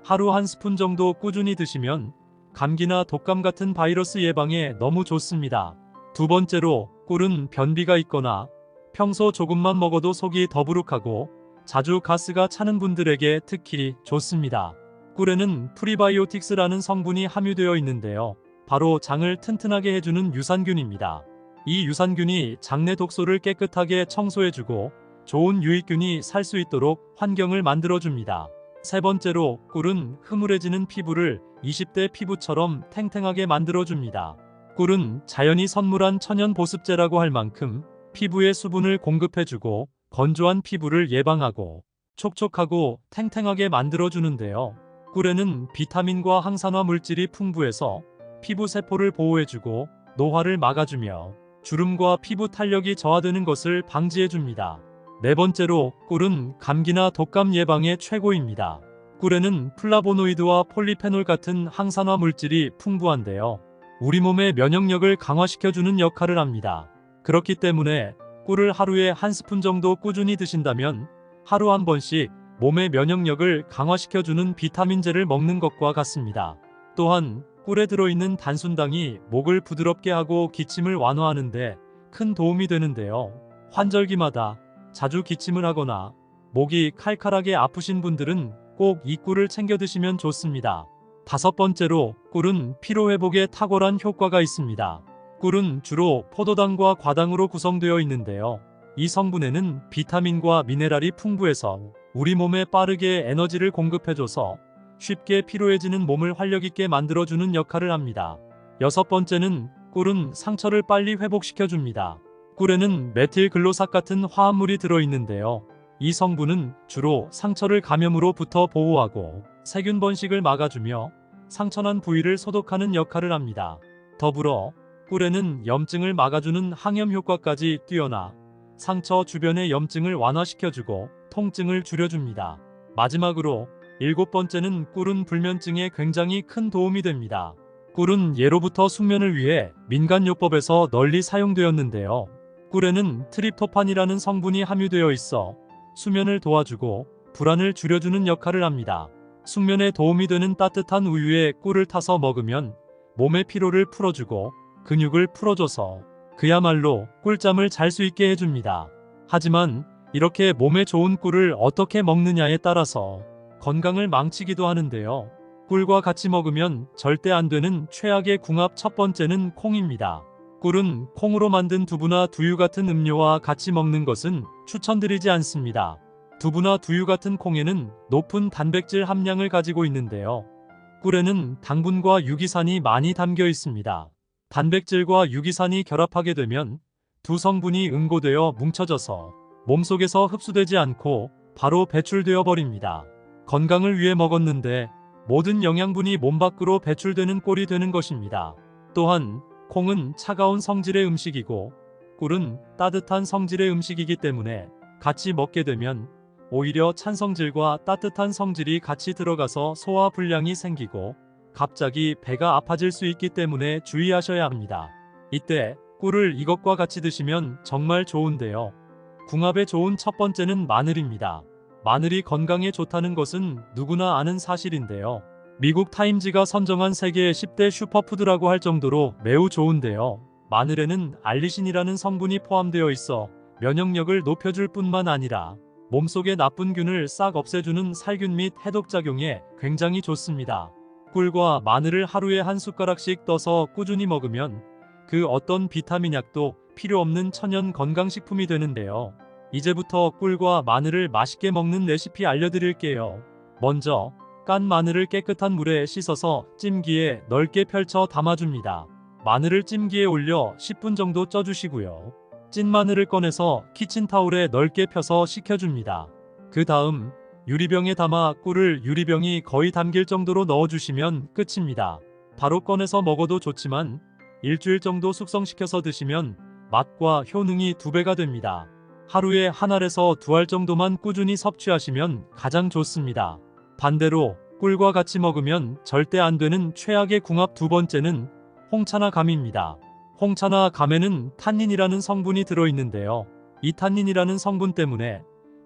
하루 1스푼 정도 꾸준히 드시면 감기나 독감 같은 바이러스 예방에 너무 좋습니다. 두 번째로 꿀은 변비가 있거나 평소 조금만 먹어도 속이 더부룩하고 자주 가스가 차는 분들에게 특히 좋습니다. 꿀에는 프리바이오틱스라는 성분이 함유되어 있는데요. 바로 장을 튼튼하게 해주는 유산균입니다. 이 유산균이 장내 독소를 깨끗하게 청소해주고 좋은 유익균이 살 수 있도록 환경을 만들어줍니다. 세 번째로 꿀은 흐물해지는 피부를 20대 피부처럼 탱탱하게 만들어줍니다. 꿀은 자연이 선물한 천연 보습제라고 할 만큼 피부에 수분을 공급해주고 건조한 피부를 예방하고 촉촉하고 탱탱하게 만들어주는데요. 꿀에는 비타민과 항산화 물질이 풍부해서 피부 세포를 보호해주고 노화를 막아주며 주름과 피부 탄력이 저하되는 것을 방지해줍니다. 네 번째로 꿀은 감기나 독감 예방에 최고입니다. 꿀에는 플라보노이드와 폴리페놀 같은 항산화 물질이 풍부한데요. 우리 몸의 면역력을 강화시켜주는 역할을 합니다. 그렇기 때문에 꿀을 하루에 1스푼 정도 꾸준히 드신다면 하루 한 번씩 몸의 면역력을 강화시켜주는 비타민제를 먹는 것과 같습니다. 또한 꿀에 들어있는 단순당이 목을 부드럽게 하고 기침을 완화하는데 큰 도움이 되는데요. 환절기마다 자주 기침을 하거나 목이 칼칼하게 아프신 분들은 꼭 이 꿀을 챙겨 드시면 좋습니다. 다섯 번째로 꿀은 피로회복에 탁월한 효과가 있습니다. 꿀은 주로 포도당과 과당으로 구성되어 있는데요. 이 성분에는 비타민과 미네랄이 풍부해서 우리 몸에 빠르게 에너지를 공급해줘서 쉽게 피로해지는 몸을 활력있게 만들어주는 역할을 합니다. 여섯 번째는 꿀은 상처를 빨리 회복시켜줍니다. 꿀에는 메틸글로삭 같은 화합물이 들어있는데요. 이 성분은 주로 상처를 감염으로부터 보호하고 세균 번식을 막아주며 상처난 부위를 소독하는 역할을 합니다. 더불어 꿀에는 염증을 막아주는 항염 효과까지 뛰어나 상처 주변의 염증을 완화시켜주고 통증을 줄여줍니다. 마지막으로 7번째는 꿀은 불면증에 굉장히 큰 도움이 됩니다. 꿀은 예로부터 숙면을 위해 민간요법에서 널리 사용되었는데요. 꿀에는 트립토판이라는 성분이 함유되어 있어 수면을 도와주고 불안을 줄여주는 역할을 합니다. 숙면에 도움이 되는 따뜻한 우유에 꿀을 타서 먹으면 몸의 피로를 풀어주고 근육을 풀어줘서 그야말로 꿀잠을 잘 수 있게 해줍니다. 하지만 이렇게 몸에 좋은 꿀을 어떻게 먹느냐에 따라서 건강을 망치기도 하는데요. 꿀과 같이 먹으면 절대 안 되는 최악의 궁합 첫 번째는 콩입니다. 꿀은 콩으로 만든 두부나 두유 같은 음료와 같이 먹는 것은 추천드리지 않습니다. 두부나 두유 같은 콩에는 높은 단백질 함량을 가지고 있는데요. 꿀에는 당분과 유기산이 많이 담겨 있습니다. 단백질과 유기산이 결합하게 되면 두 성분이 응고되어 뭉쳐져서 몸속에서 흡수되지 않고 바로 배출되어 버립니다. 건강을 위해 먹었는데 모든 영양분이 몸 밖으로 배출되는 꼴이 되는 것입니다. 또한 콩은 차가운 성질의 음식이고 꿀은 따뜻한 성질의 음식이기 때문에 같이 먹게 되면 오히려 찬 성질과 따뜻한 성질이 같이 들어가서 소화 불량이 생기고 갑자기 배가 아파질 수 있기 때문에 주의하셔야 합니다. 이때 꿀을 이것과 같이 드시면 정말 좋은데요. 궁합에 좋은 첫 번째는 마늘입니다. 마늘이 건강에 좋다는 것은 누구나 아는 사실인데요. 미국 타임지가 선정한 세계의 10대 슈퍼푸드라고 할 정도로 매우 좋은데요. 마늘에는 알리신이라는 성분이 포함되어 있어 면역력을 높여줄 뿐만 아니라 몸속의 나쁜 균을 싹 없애주는 살균 및 해독작용에 굉장히 좋습니다. 꿀과 마늘을 하루에 한 숟가락씩 떠서 꾸준히 먹으면 그 어떤 비타민 약도 필요 없는 천연 건강식품이 되는데요. 이제부터 꿀과 마늘을 맛있게 먹는 레시피 알려드릴게요. 먼저 깐 마늘을 깨끗한 물에 씻어서 찜기에 넓게 펼쳐 담아줍니다. 마늘을 찜기에 올려 10분 정도 쪄주시고요. 찐 마늘을 꺼내서 키친타올에 넓게 펴서 식혀줍니다. 그 다음 유리병에 담아 꿀을 유리병이 거의 담길 정도로 넣어주시면 끝입니다. 바로 꺼내서 먹어도 좋지만 일주일 정도 숙성시켜서 드시면 맛과 효능이 2배가 됩니다. 하루에 한 알에서 2알 정도만 꾸준히 섭취하시면 가장 좋습니다. 반대로 꿀과 같이 먹으면 절대 안 되는 최악의 궁합 두 번째는 홍차나 감입니다. 홍차나 감에는 탄닌이라는 성분이 들어있는데요. 이 탄닌이라는 성분 때문에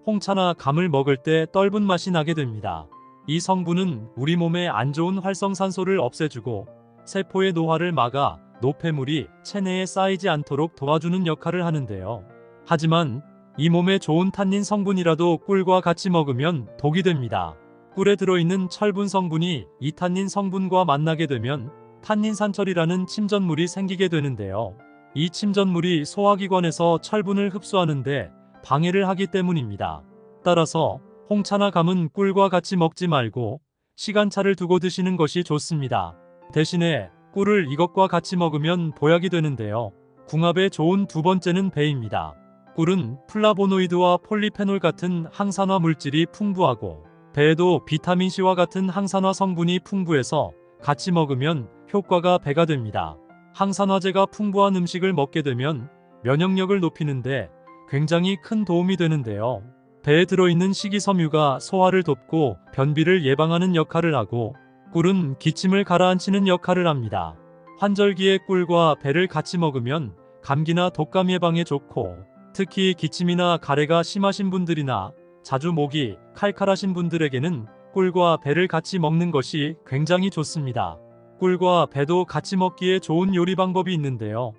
홍차나 감을 먹을 때 떫은 맛이 나게 됩니다. 이 성분은 우리 몸에 안 좋은 활성산소를 없애주고 세포의 노화를 막아 노폐물이 체내에 쌓이지 않도록 도와주는 역할을 하는데요. 하지만 이 몸에 좋은 탄닌 성분이라도 꿀과 같이 먹으면 독이 됩니다. 꿀에 들어있는 철분 성분이 이 탄닌 성분과 만나게 되면 탄닌산철이라는 침전물이 생기게 되는데요. 이 침전물이 소화기관에서 철분을 흡수하는데 방해를 하기 때문입니다. 따라서 홍차나 감은 꿀과 같이 먹지 말고 시간차를 두고 드시는 것이 좋습니다. 대신에 꿀을 이것과 같이 먹으면 보약이 되는데요. 궁합에 좋은 두 번째는 배입니다. 꿀은 플라보노이드와 폴리페놀 같은 항산화 물질이 풍부하고 배에도 비타민C와 같은 항산화 성분이 풍부해서 같이 먹으면 효과가 배가 됩니다. 항산화제가 풍부한 음식을 먹게 되면 면역력을 높이는데 굉장히 큰 도움이 되는데요. 배에 들어있는 식이섬유가 소화를 돕고 변비를 예방하는 역할을 하고 꿀은 기침을 가라앉히는 역할을 합니다. 환절기에 꿀과 배를 같이 먹으면 감기나 독감 예방에 좋고 특히 기침이나 가래가 심하신 분들이나 자주 목이 칼칼하신 분들에게는 꿀과 배를 같이 먹는 것이 굉장히 좋습니다. 꿀과 배도 같이 먹기에 좋은 요리 방법이 있는데요.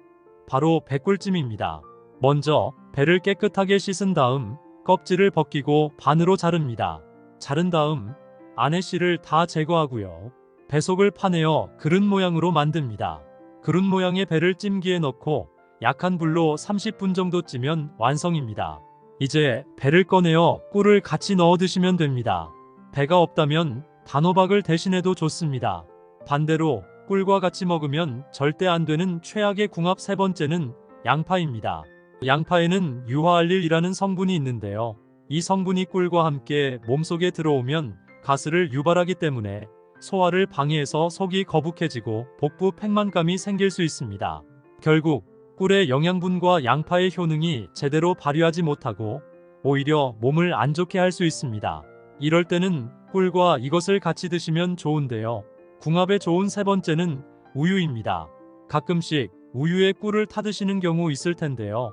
바로 배꿀찜입니다. 먼저 배를 깨끗하게 씻은 다음 껍질을 벗기고 반으로 자릅니다. 자른 다음 안의 씨를 다 제거하고요. 배속을 파내어 그릇 모양으로 만듭니다. 그릇 모양의 배를 찜기에 넣고 약한 불로 30분 정도 찌면 완성입니다. 이제 배를 꺼내어 꿀을 같이 넣어 드시면 됩니다. 배가 없다면 단호박을 대신해도 좋습니다. 반대로 꿀과 같이 먹으면 절대 안 되는 최악의 궁합 세 번째는 양파입니다. 양파에는 유화알릴이라는 성분이 있는데요. 이 성분이 꿀과 함께 몸속에 들어오면 가스를 유발하기 때문에 소화를 방해해서 속이 거북해지고 복부 팽만감이 생길 수 있습니다. 결국 꿀의 영양분과 양파의 효능이 제대로 발휘하지 못하고 오히려 몸을 안 좋게 할 수 있습니다. 이럴 때는 꿀과 이것을 같이 드시면 좋은데요. 궁합에 좋은 세 번째는 우유입니다. 가끔씩 우유에 꿀을 타드시는 경우 있을 텐데요.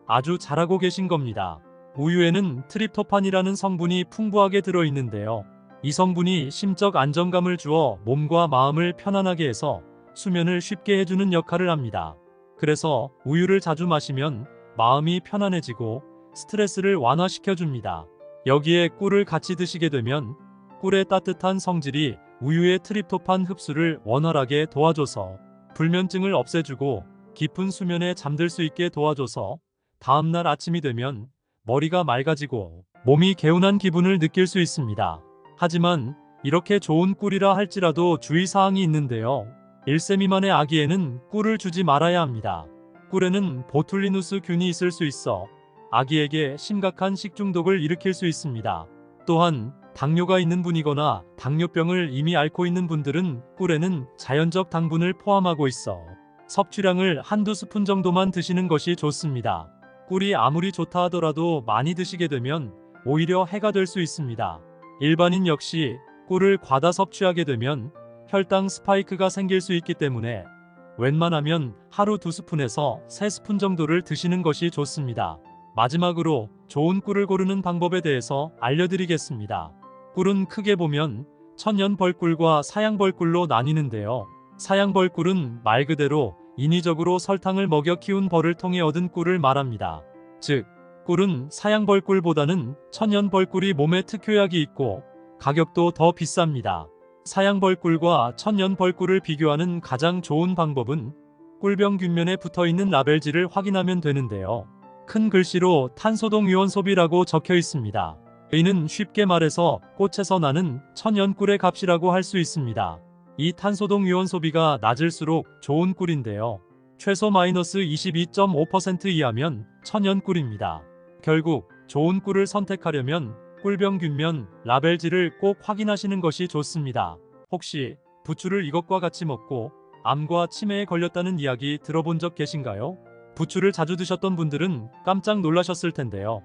아주 잘하고 계신 겁니다. 우유에는 트립토판이라는 성분이 풍부하게 들어있는데요. 이 성분이 심적 안정감을 주어 몸과 마음을 편안하게 해서 수면을 쉽게 해주는 역할을 합니다. 그래서 우유를 자주 마시면 마음이 편안해지고 스트레스를 완화시켜줍니다. 여기에 꿀을 같이 드시게 되면 꿀의 따뜻한 성질이 우유의 트립토판 흡수를 원활하게 도와줘서 불면증을 없애주고 깊은 수면에 잠들 수 있게 도와줘서 다음날 아침이 되면 머리가 맑아지고 몸이 개운한 기분을 느낄 수 있습니다. 하지만 이렇게 좋은 꿀이라 할지라도 주의사항이 있는데요. 1세 미만의 아기에는 꿀을 주지 말아야 합니다. 꿀에는 보툴리누스 균이 있을 수 있어 아기에게 심각한 식중독을 일으킬 수 있습니다. 또한 당뇨가 있는 분이거나 당뇨병을 이미 앓고 있는 분들은 꿀에는 자연적 당분을 포함하고 있어 섭취량을 한두 스푼 정도만 드시는 것이 좋습니다. 꿀이 아무리 좋다 하더라도 많이 드시게 되면 오히려 해가 될 수 있습니다. 일반인 역시 꿀을 과다 섭취하게 되면 혈당 스파이크가 생길 수 있기 때문에 웬만하면 하루 2스푼에서 3스푼 정도를 드시는 것이 좋습니다. 마지막으로 좋은 꿀을 고르는 방법에 대해서 알려드리겠습니다. 꿀은 크게 보면 천연벌꿀과 사양벌꿀로 나뉘는데요. 사양벌꿀은 말 그대로 인위적으로 설탕을 먹여 키운 벌을 통해 얻은 꿀을 말합니다. 즉, 꿀은 사양벌꿀보다는 천연벌꿀이 몸에 특효약이 있고 가격도 더 비쌉니다. 사양벌꿀과 천연벌꿀을 비교하는 가장 좋은 방법은 꿀병 균면에 붙어있는 라벨지를 확인하면 되는데요. 큰 글씨로 탄소동 유원소비라고 적혀 있습니다. 이는 쉽게 말해서 꽃에서 나는 천연꿀의 값이라고 할 수 있습니다. 이 탄소동 유원소비가 낮을수록 좋은 꿀인데요. 최소 마이너스 22.5% 이하면 천연꿀입니다. 결국 좋은 꿀을 선택하려면 꿀병 균면, 라벨지를 꼭 확인하시는 것이 좋습니다. 혹시 부추를 이것과 같이 먹고 암과 치매에 걸렸다는 이야기 들어본 적 계신가요? 부추를 자주 드셨던 분들은 깜짝 놀라셨을 텐데요.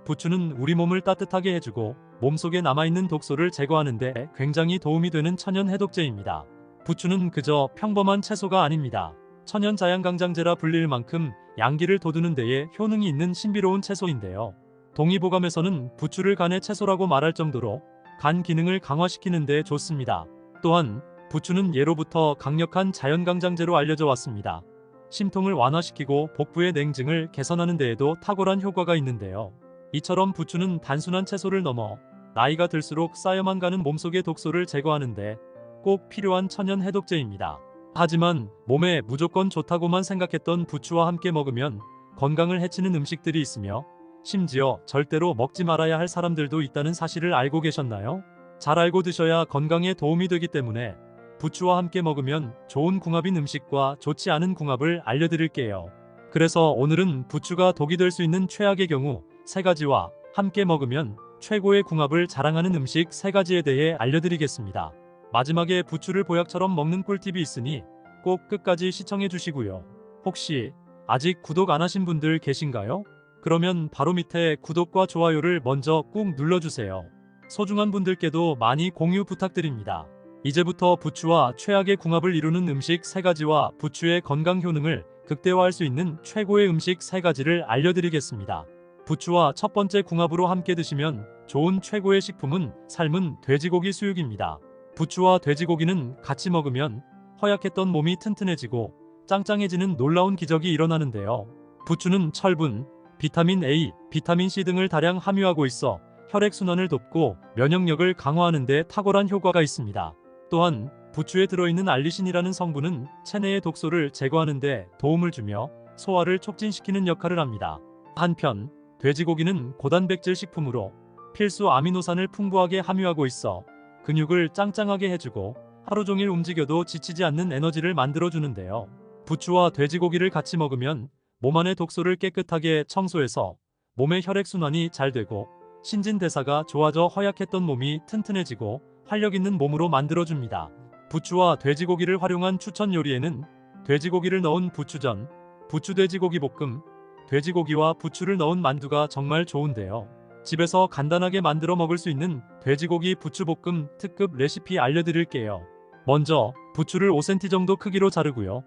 부추는 우리 몸을 따뜻하게 해주고 몸속에 남아있는 독소를 제거하는 데 굉장히 도움이 되는 천연 해독제입니다. 부추는 그저 평범한 채소가 아닙니다. 천연 자양강장제라 불릴 만큼 양기를 돋우는 데에 효능이 있는 신비로운 채소인데요. 동의보감에서는 부추를 간의 채소라고 말할 정도로 간 기능을 강화시키는 데 좋습니다. 또한 부추는 예로부터 강력한 자연강장제로 알려져 왔습니다. 심통을 완화시키고 복부의 냉증을 개선하는 데에도 탁월한 효과가 있는데요. 이처럼 부추는 단순한 채소를 넘어 나이가 들수록 쌓여만 가는 몸속의 독소를 제거하는데 꼭 필요한 천연 해독제입니다. 하지만 몸에 무조건 좋다고만 생각했던 부추와 함께 먹으면 건강을 해치는 음식들이 있으며 심지어 절대로 먹지 말아야 할 사람들도 있다는 사실을 알고 계셨나요? 잘 알고 드셔야 건강에 도움이 되기 때문에 부추와 함께 먹으면 좋은 궁합인 음식과 좋지 않은 궁합을 알려드릴게요. 그래서 오늘은 부추가 독이 될 수 있는 최악의 경우 3가지와 함께 먹으면 최고의 궁합을 자랑하는 음식 3가지에 대해 알려드리겠습니다. 마지막에 부추를 보약처럼 먹는 꿀팁이 있으니 꼭 끝까지 시청해 주시고요. 혹시 아직 구독 안 하신 분들 계신가요? 그러면 바로 밑에 구독과 좋아요를 먼저 꾹 눌러주세요. 소중한 분들께도 많이 공유 부탁드립니다. 이제부터 부추와 최악의 궁합을 이루는 음식 3가지와 부추의 건강 효능을 극대화할 수 있는 최고의 음식 3가지를 알려드리겠습니다. 부추와 첫 번째 궁합으로 함께 드시면 좋은 최고의 식품은 삶은 돼지고기 수육입니다. 부추와 돼지고기는 같이 먹으면 허약했던 몸이 튼튼해지고 짱짱해지는 놀라운 기적이 일어나는데요. 부추는 철분, 비타민 A, 비타민 C 등을 다량 함유하고 있어 혈액순환을 돕고 면역력을 강화하는 데 탁월한 효과가 있습니다. 또한 부추에 들어있는 알리신이라는 성분은 체내의 독소를 제거하는 데 도움을 주며 소화를 촉진시키는 역할을 합니다. 한편 돼지고기는 고단백질 식품으로 필수 아미노산을 풍부하게 함유하고 있어 근육을 짱짱하게 해주고 하루 종일 움직여도 지치지 않는 에너지를 만들어주는데요. 부추와 돼지고기를 같이 먹으면 몸 안의 독소를 깨끗하게 청소해서 몸의 혈액순환이 잘 되고 신진대사가 좋아져 허약했던 몸이 튼튼해지고 활력 있는 몸으로 만들어줍니다. 부추와 돼지고기를 활용한 추천 요리에는 돼지고기를 넣은 부추전, 부추돼지고기 볶음, 돼지고기와 부추를 넣은 만두가 정말 좋은데요. 집에서 간단하게 만들어 먹을 수 있는 돼지고기 부추볶음 특급 레시피 알려드릴게요. 먼저 부추를 5cm 정도 크기로 자르고요.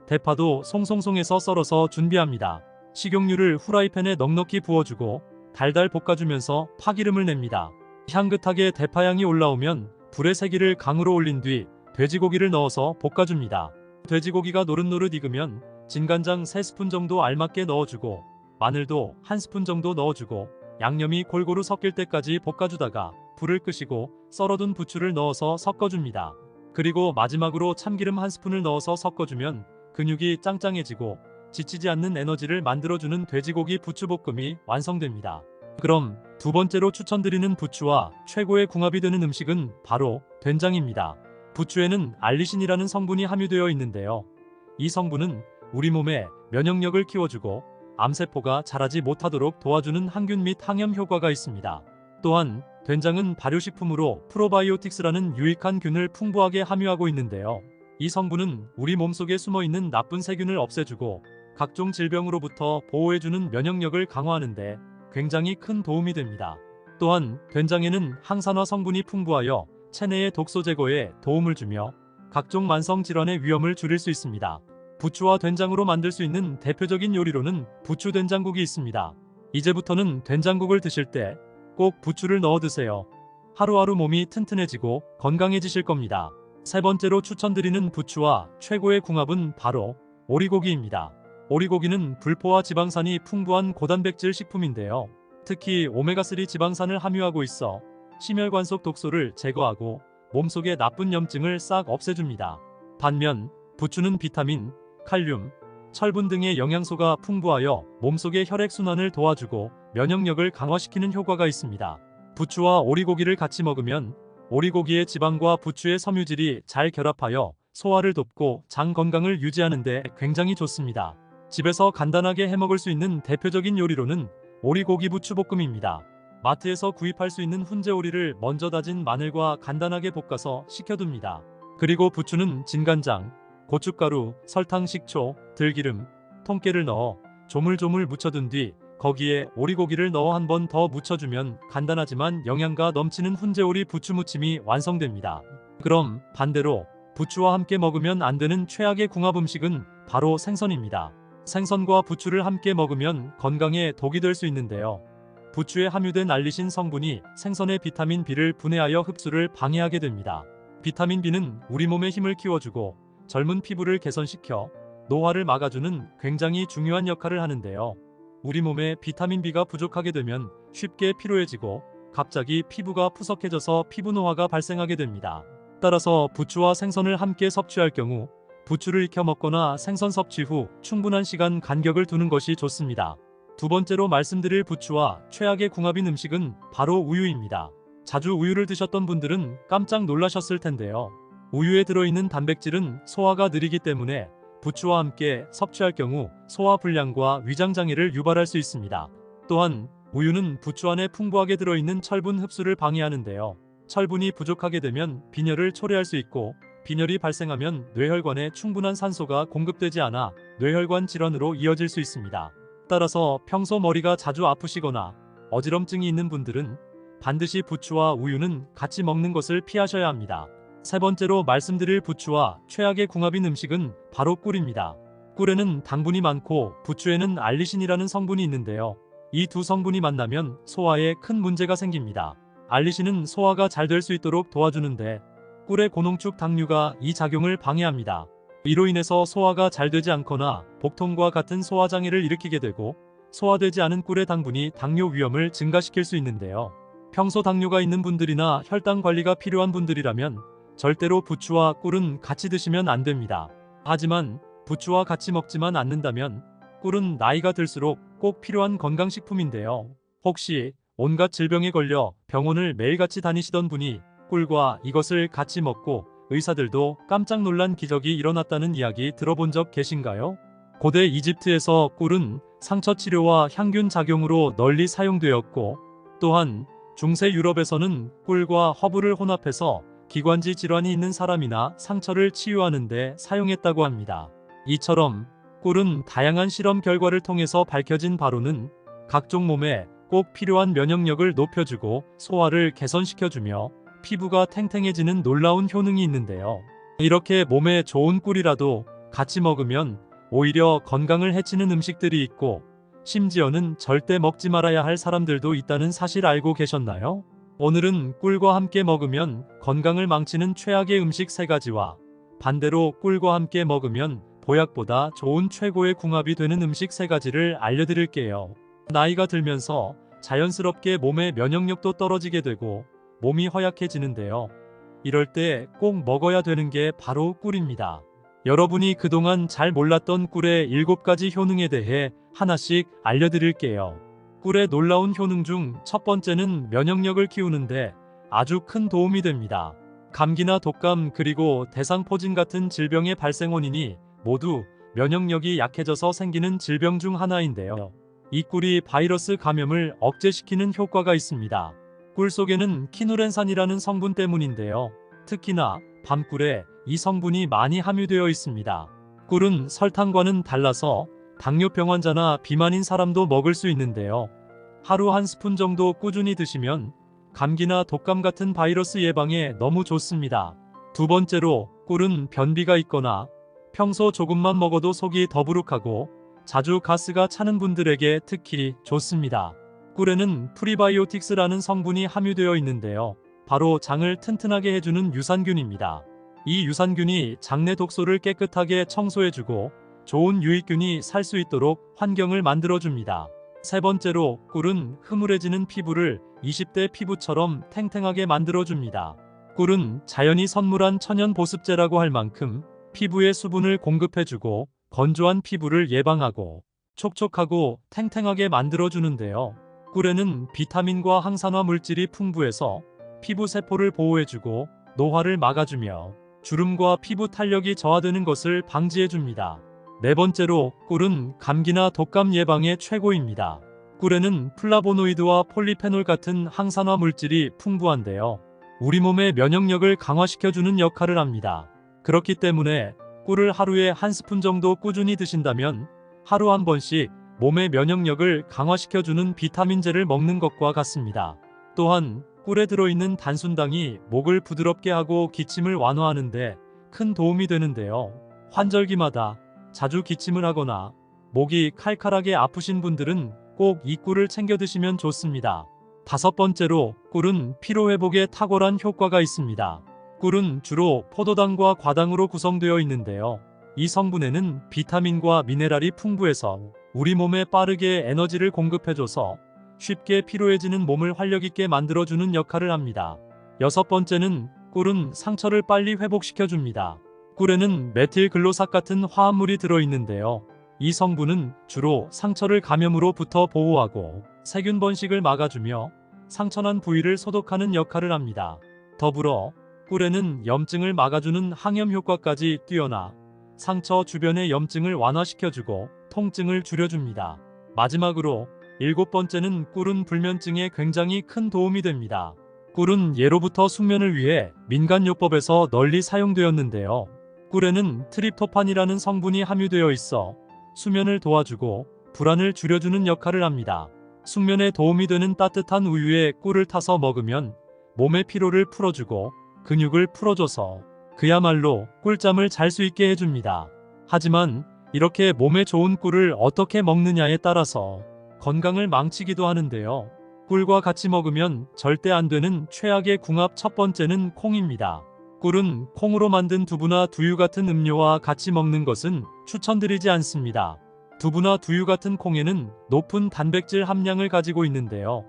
대파도 송송송해서 썰어서 준비합니다. 식용유를 후라이팬에 넉넉히 부어주고 달달 볶아주면서 파기름을 냅니다. 향긋하게 대파향이 올라오면 불의 세기를 강으로 올린 뒤 돼지고기를 넣어서 볶아줍니다. 돼지고기가 노릇노릇 익으면 진간장 3스푼 정도 알맞게 넣어주고 마늘도 1스푼 정도 넣어주고 양념이 골고루 섞일 때까지 볶아주다가 불을 끄시고 썰어둔 부추를 넣어서 섞어줍니다. 그리고 마지막으로 참기름 1스푼을 넣어서 섞어주면 근육이 짱짱해지고 지치지 않는 에너지를 만들어주는 돼지고기 부추볶음이 완성됩니다. 그럼 두 번째로 추천드리는 부추와 최고의 궁합이 되는 음식은 바로 된장입니다. 부추에는 알리신이라는 성분이 함유되어 있는데요. 이 성분은 우리 몸의 면역력을 키워주고 암세포가 자라지 못하도록 도와주는 항균 및 항염 효과가 있습니다. 또한 된장은 발효식품으로 프로바이오틱스라는 유익한 균을 풍부하게 함유하고 있는데요. 이 성분은 우리 몸속에 숨어있는 나쁜 세균을 없애주고 각종 질병으로부터 보호해주는 면역력을 강화하는 데 굉장히 큰 도움이 됩니다. 또한 된장에는 항산화 성분이 풍부하여 체내의 독소 제거에 도움을 주며 각종 만성 질환의 위험을 줄일 수 있습니다. 부추와 된장으로 만들 수 있는 대표적인 요리로는 부추 된장국이 있습니다. 이제부터는 된장국을 드실 때 꼭 부추를 넣어 드세요. 하루하루 몸이 튼튼해지고 건강해지실 겁니다. 세 번째로 추천드리는 부추와 최고의 궁합은 바로 오리고기입니다. 오리고기는 불포화 지방산이 풍부한 고단백질 식품인데요. 특히 오메가3 지방산을 함유하고 있어 심혈관 속 독소를 제거하고 몸속의 나쁜 염증을 싹 없애줍니다. 반면 부추는 비타민, 칼륨, 철분 등의 영양소가 풍부하여 몸속의 혈액순환을 도와주고 면역력을 강화시키는 효과가 있습니다. 부추와 오리고기를 같이 먹으면 오리고기의 지방과 부추의 섬유질이 잘 결합하여 소화를 돕고 장 건강을 유지하는 데 굉장히 좋습니다. 집에서 간단하게 해먹을 수 있는 대표적인 요리로는 오리고기 부추볶음입니다. 마트에서 구입할 수 있는 훈제 오리를 먼저 다진 마늘과 간단하게 볶아서 식혀둡니다. 그리고 부추는 진간장, 고춧가루, 설탕, 식초, 들기름, 통깨를 넣어 조물조물 묻혀둔 뒤 거기에 오리고기를 넣어 한 번 더 묻혀주면 간단하지만 영양가 넘치는 훈제오리 부추무침이 완성됩니다. 그럼 반대로 부추와 함께 먹으면 안 되는 최악의 궁합 음식은 바로 생선입니다. 생선과 부추를 함께 먹으면 건강에 독이 될 수 있는데요. 부추에 함유된 알리신 성분이 생선의 비타민 B를 분해하여 흡수를 방해하게 됩니다. 비타민 B는 우리 몸의 힘을 키워주고 젊은 피부를 개선시켜 노화를 막아주는 굉장히 중요한 역할을 하는데요. 우리 몸에 비타민 B가 부족하게 되면 쉽게 피로해지고 갑자기 피부가 푸석해져서 피부 노화가 발생하게 됩니다. 따라서 부추와 생선을 함께 섭취할 경우 부추를 익혀 먹거나 생선 섭취 후 충분한 시간 간격을 두는 것이 좋습니다. 두 번째로 말씀드릴 부추와 최악의 궁합인 음식은 바로 우유입니다. 자주 우유를 드셨던 분들은 깜짝 놀라셨을 텐데요. 우유에 들어있는 단백질은 소화가 느리기 때문에 부추와 함께 섭취할 경우 소화 불량과 위장 장애를 유발할 수 있습니다. 또한 우유는 부추 안에 풍부하게 들어있는 철분 흡수를 방해하는데요. 철분이 부족하게 되면 빈혈을 초래할 수 있고 빈혈이 발생하면 뇌혈관에 충분한 산소가 공급되지 않아 뇌혈관 질환으로 이어질 수 있습니다. 따라서 평소 머리가 자주 아프시거나 어지럼증이 있는 분들은 반드시 부추와 우유는 같이 먹는 것을 피하셔야 합니다. 세 번째로 말씀드릴 부추와 최악의 궁합인 음식은 바로 꿀입니다. 꿀에는 당분이 많고 부추에는 알리신이라는 성분이 있는데요. 이 두 성분이 만나면 소화에 큰 문제가 생깁니다. 알리신은 소화가 잘 될 수 있도록 도와주는데 꿀의 고농축 당류가 이 작용을 방해합니다. 이로 인해서 소화가 잘 되지 않거나 복통과 같은 소화장애를 일으키게 되고 소화되지 않은 꿀의 당분이 당뇨 위험을 증가시킬 수 있는데요. 평소 당뇨가 있는 분들이나 혈당 관리가 필요한 분들이라면 절대로 부추와 꿀은 같이 드시면 안 됩니다. 하지만 부추와 같이 먹지만 않는다면 꿀은 나이가 들수록 꼭 필요한 건강식품인데요. 혹시 온갖 질병에 걸려 병원을 매일같이 다니시던 분이 꿀과 이것을 같이 먹고 의사들도 깜짝 놀란 기적이 일어났다는 이야기 들어본 적 계신가요? 고대 이집트에서 꿀은 상처 치료와 향균 작용으로 널리 사용되었고 또한 중세 유럽에서는 꿀과 허브를 혼합해서 기관지 질환이 있는 사람이나 상처를 치유하는 데 사용했다고 합니다. 이처럼 꿀은 다양한 실험 결과를 통해서 밝혀진 바로는 각종 몸에 꼭 필요한 면역력을 높여주고 소화를 개선시켜주며 피부가 탱탱해지는 놀라운 효능이 있는데요. 이렇게 몸에 좋은 꿀이라도 같이 먹으면 오히려 건강을 해치는 음식들이 있고 심지어는 절대 먹지 말아야 할 사람들도 있다는 사실 알고 계셨나요? 오늘은 꿀과 함께 먹으면 건강을 망치는 최악의 음식 3가지와 반대로 꿀과 함께 먹으면 보약보다 좋은 최고의 궁합이 되는 음식 3가지를 알려드릴게요. 나이가 들면서 자연스럽게 몸의 면역력도 떨어지게 되고 몸이 허약해지는데요. 이럴 때 꼭 먹어야 되는 게 바로 꿀입니다. 여러분이 그동안 잘 몰랐던 꿀의 7가지 효능에 대해 하나씩 알려드릴게요. 꿀의 놀라운 효능 중 첫 번째는 면역력을 키우는데 아주 큰 도움이 됩니다. 감기나 독감 그리고 대상포진 같은 질병의 발생 원인이 모두 면역력이 약해져서 생기는 질병 중 하나인데요. 이 꿀이 바이러스 감염을 억제시키는 효과가 있습니다. 꿀 속에는 키누렌산이라는 성분 때문인데요. 특히나 밤꿀에 이 성분이 많이 함유되어 있습니다. 꿀은 설탕과는 달라서 당뇨병 환자나 비만인 사람도 먹을 수 있는데요. 하루 1스푼 정도 꾸준히 드시면 감기나 독감 같은 바이러스 예방에 너무 좋습니다. 두 번째로 꿀은 변비가 있거나 평소 조금만 먹어도 속이 더부룩하고 자주 가스가 차는 분들에게 특히 좋습니다. 꿀에는 프리바이오틱스라는 성분이 함유되어 있는데요. 바로 장을 튼튼하게 해주는 유산균입니다. 이 유산균이 장내 독소를 깨끗하게 청소해주고 좋은 유익균이 살 수 있도록 환경을 만들어줍니다. 세 번째로 꿀은 흐물해지는 피부를 20대 피부처럼 탱탱하게 만들어줍니다. 꿀은 자연이 선물한 천연 보습제라고 할 만큼 피부에 수분을 공급해주고 건조한 피부를 예방하고 촉촉하고 탱탱하게 만들어주는데요. 꿀에는 비타민과 항산화 물질이 풍부해서 피부 세포를 보호해주고 노화를 막아주며 주름과 피부 탄력이 저하되는 것을 방지해줍니다. 네 번째로 꿀은 감기나 독감 예방에 최고입니다. 꿀에는 플라보노이드와 폴리페놀 같은 항산화 물질이 풍부한데요. 우리 몸의 면역력을 강화시켜주는 역할을 합니다. 그렇기 때문에 꿀을 하루에 1스푼 정도 꾸준히 드신다면 하루 한 번씩 몸의 면역력을 강화시켜주는 비타민제를 먹는 것과 같습니다. 또한 꿀에 들어있는 단순당이 목을 부드럽게 하고 기침을 완화하는데 큰 도움이 되는데요. 환절기마다 자주 기침을 하거나 목이 칼칼하게 아프신 분들은 꼭 이 꿀을 챙겨 드시면 좋습니다. 다섯 번째로 꿀은 피로회복에 탁월한 효과가 있습니다. 꿀은 주로 포도당과 과당으로 구성되어 있는데요. 이 성분에는 비타민과 미네랄이 풍부해서 우리 몸에 빠르게 에너지를 공급해줘서 쉽게 피로해지는 몸을 활력있게 만들어주는 역할을 합니다. 여섯 번째는 꿀은 상처를 빨리 회복시켜줍니다. 꿀에는 메틸글로삭 같은 화합물이 들어있는데요. 이 성분은 주로 상처를 감염으로부터 보호하고 세균 번식을 막아주며 상처난 부위를 소독하는 역할을 합니다. 더불어 꿀에는 염증을 막아주는 항염 효과까지 뛰어나 상처 주변의 염증을 완화시켜주고 통증을 줄여줍니다. 마지막으로 7번째는 꿀은 불면증에 굉장히 큰 도움이 됩니다. 꿀은 예로부터 숙면을 위해 민간요법에서 널리 사용되었는데요. 꿀에는 트립토판이라는 성분이 함유되어 있어 수면을 도와주고 불안을 줄여주는 역할을 합니다. 숙면에 도움이 되는 따뜻한 우유에 꿀을 타서 먹으면 몸의 피로를 풀어주고 근육을 풀어줘서 그야말로 꿀잠을 잘 수 있게 해줍니다. 하지만 이렇게 몸에 좋은 꿀을 어떻게 먹느냐에 따라서 건강을 망치기도 하는데요. 꿀과 같이 먹으면 절대 안 되는 최악의 궁합 첫 번째는 콩입니다. 꿀은 콩으로 만든 두부나 두유 같은 음료와 같이 먹는 것은 추천드리지 않습니다. 두부나 두유 같은 콩에는 높은 단백질 함량을 가지고 있는데요.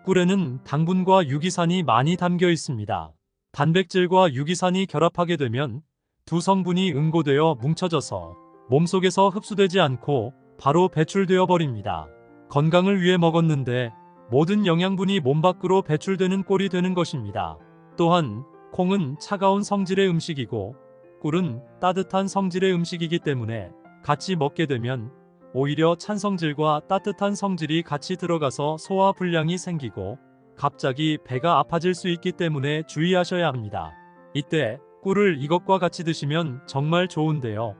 꿀에는 당분과 유기산이 많이 담겨 있습니다. 단백질과 유기산이 결합하게 되면 두 성분이 응고되어 뭉쳐져서 몸속에서 흡수되지 않고 바로 배출되어 버립니다. 건강을 위해 먹었는데 모든 영양분이 몸 밖으로 배출되는 꼴이 되는 것입니다. 또한 콩은 차가운 성질의 음식이고 꿀은 따뜻한 성질의 음식이기 때문에 같이 먹게 되면 오히려 찬 성질과 따뜻한 성질이 같이 들어가서 소화 불량이 생기고 갑자기 배가 아파질 수 있기 때문에 주의하셔야 합니다. 이때 꿀을 이것과 같이 드시면 정말 좋은데요.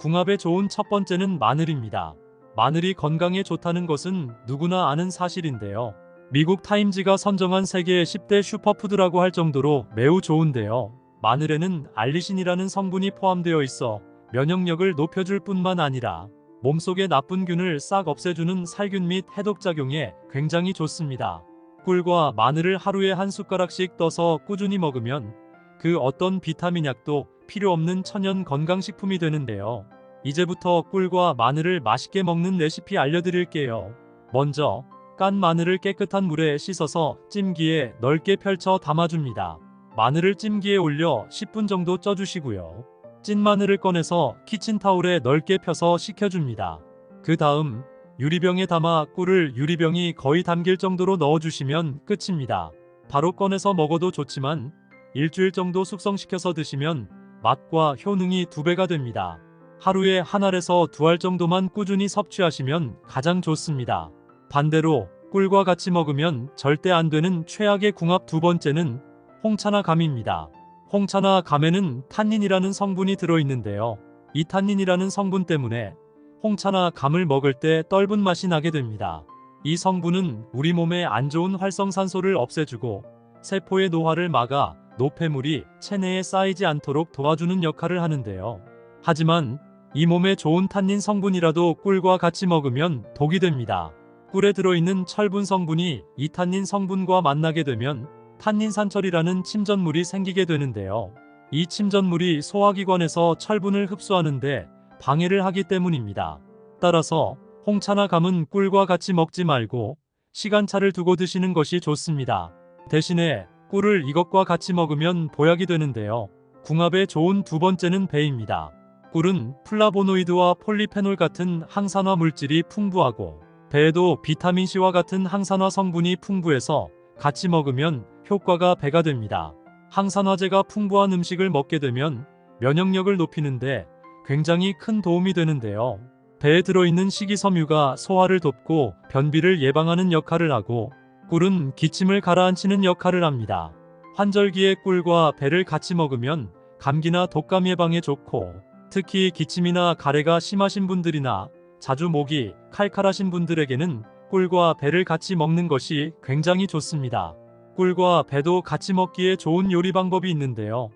궁합에 좋은 첫 번째는 마늘입니다. 마늘이 건강에 좋다는 것은 누구나 아는 사실인데요. 미국 타임지가 선정한 세계 10대 슈퍼푸드라고 할 정도로 매우 좋은데요. 마늘에는 알리신이라는 성분이 포함되어 있어 면역력을 높여줄 뿐만 아니라 몸속의 나쁜 균을 싹 없애주는 살균 및 해독작용에 굉장히 좋습니다. 꿀과 마늘을 하루에 한 숟가락씩 떠서 꾸준히 먹으면 그 어떤 비타민 약도 필요 없는 천연 건강식품이 되는데요. 이제부터 꿀과 마늘을 맛있게 먹는 레시피 알려드릴게요. 먼저 깐 마늘을 깨끗한 물에 씻어서 찜기에 넓게 펼쳐 담아줍니다. 마늘을 찜기에 올려 10분 정도 쪄주시고요. 찐 마늘을 꺼내서 키친타올에 넓게 펴서 식혀줍니다. 그 다음 유리병에 담아 꿀을 유리병이 거의 담길 정도로 넣어주시면 끝입니다. 바로 꺼내서 먹어도 좋지만 일주일 정도 숙성시켜서 드시면 맛과 효능이 2배가 됩니다. 하루에 한 알에서 2알 정도만 꾸준히 섭취하시면 가장 좋습니다. 반대로 꿀과 같이 먹으면 절대 안 되는 최악의 궁합 2번째는 홍차나 감입니다. 홍차나 감에는 탄닌이라는 성분이 들어있는데요. 이 탄닌이라는 성분 때문에 홍차나 감을 먹을 때 떫은 맛이 나게 됩니다. 이 성분은 우리 몸에 안 좋은 활성산소를 없애주고 세포의 노화를 막아 노폐물이 체내에 쌓이지 않도록 도와주는 역할을 하는데요. 하지만 이 몸에 좋은 탄닌 성분이라도 꿀과 같이 먹으면 독이 됩니다. 꿀에 들어있는 철분 성분이 이 탄닌 성분과 만나게 되면 탄닌산철이라는 침전물이 생기게 되는데요. 이 침전물이 소화기관에서 철분을 흡수하는데 방해를 하기 때문입니다. 따라서 홍차나 감은 꿀과 같이 먹지 말고 시간차를 두고 드시는 것이 좋습니다. 대신에 꿀을 이것과 같이 먹으면 보약이 되는데요. 궁합에 좋은 2번째는 배입니다. 꿀은 플라보노이드와 폴리페놀 같은 항산화 물질이 풍부하고 배에도 비타민C와 같은 항산화 성분이 풍부해서 같이 먹으면 효과가 배가 됩니다. 항산화제가 풍부한 음식을 먹게 되면 면역력을 높이는데 굉장히 큰 도움이 되는데요. 배에 들어있는 식이섬유가 소화를 돕고 변비를 예방하는 역할을 하고 꿀은 기침을 가라앉히는 역할을 합니다. 환절기에 꿀과 배를 같이 먹으면 감기나 독감 예방에 좋고 특히 기침이나 가래가 심하신 분들이나 자주 목이 칼칼하신 분들에게는 꿀과 배를 같이 먹는 것이 굉장히 좋습니다. 꿀과 배도 같이 먹기에 좋은 요리 방법이 있는데요.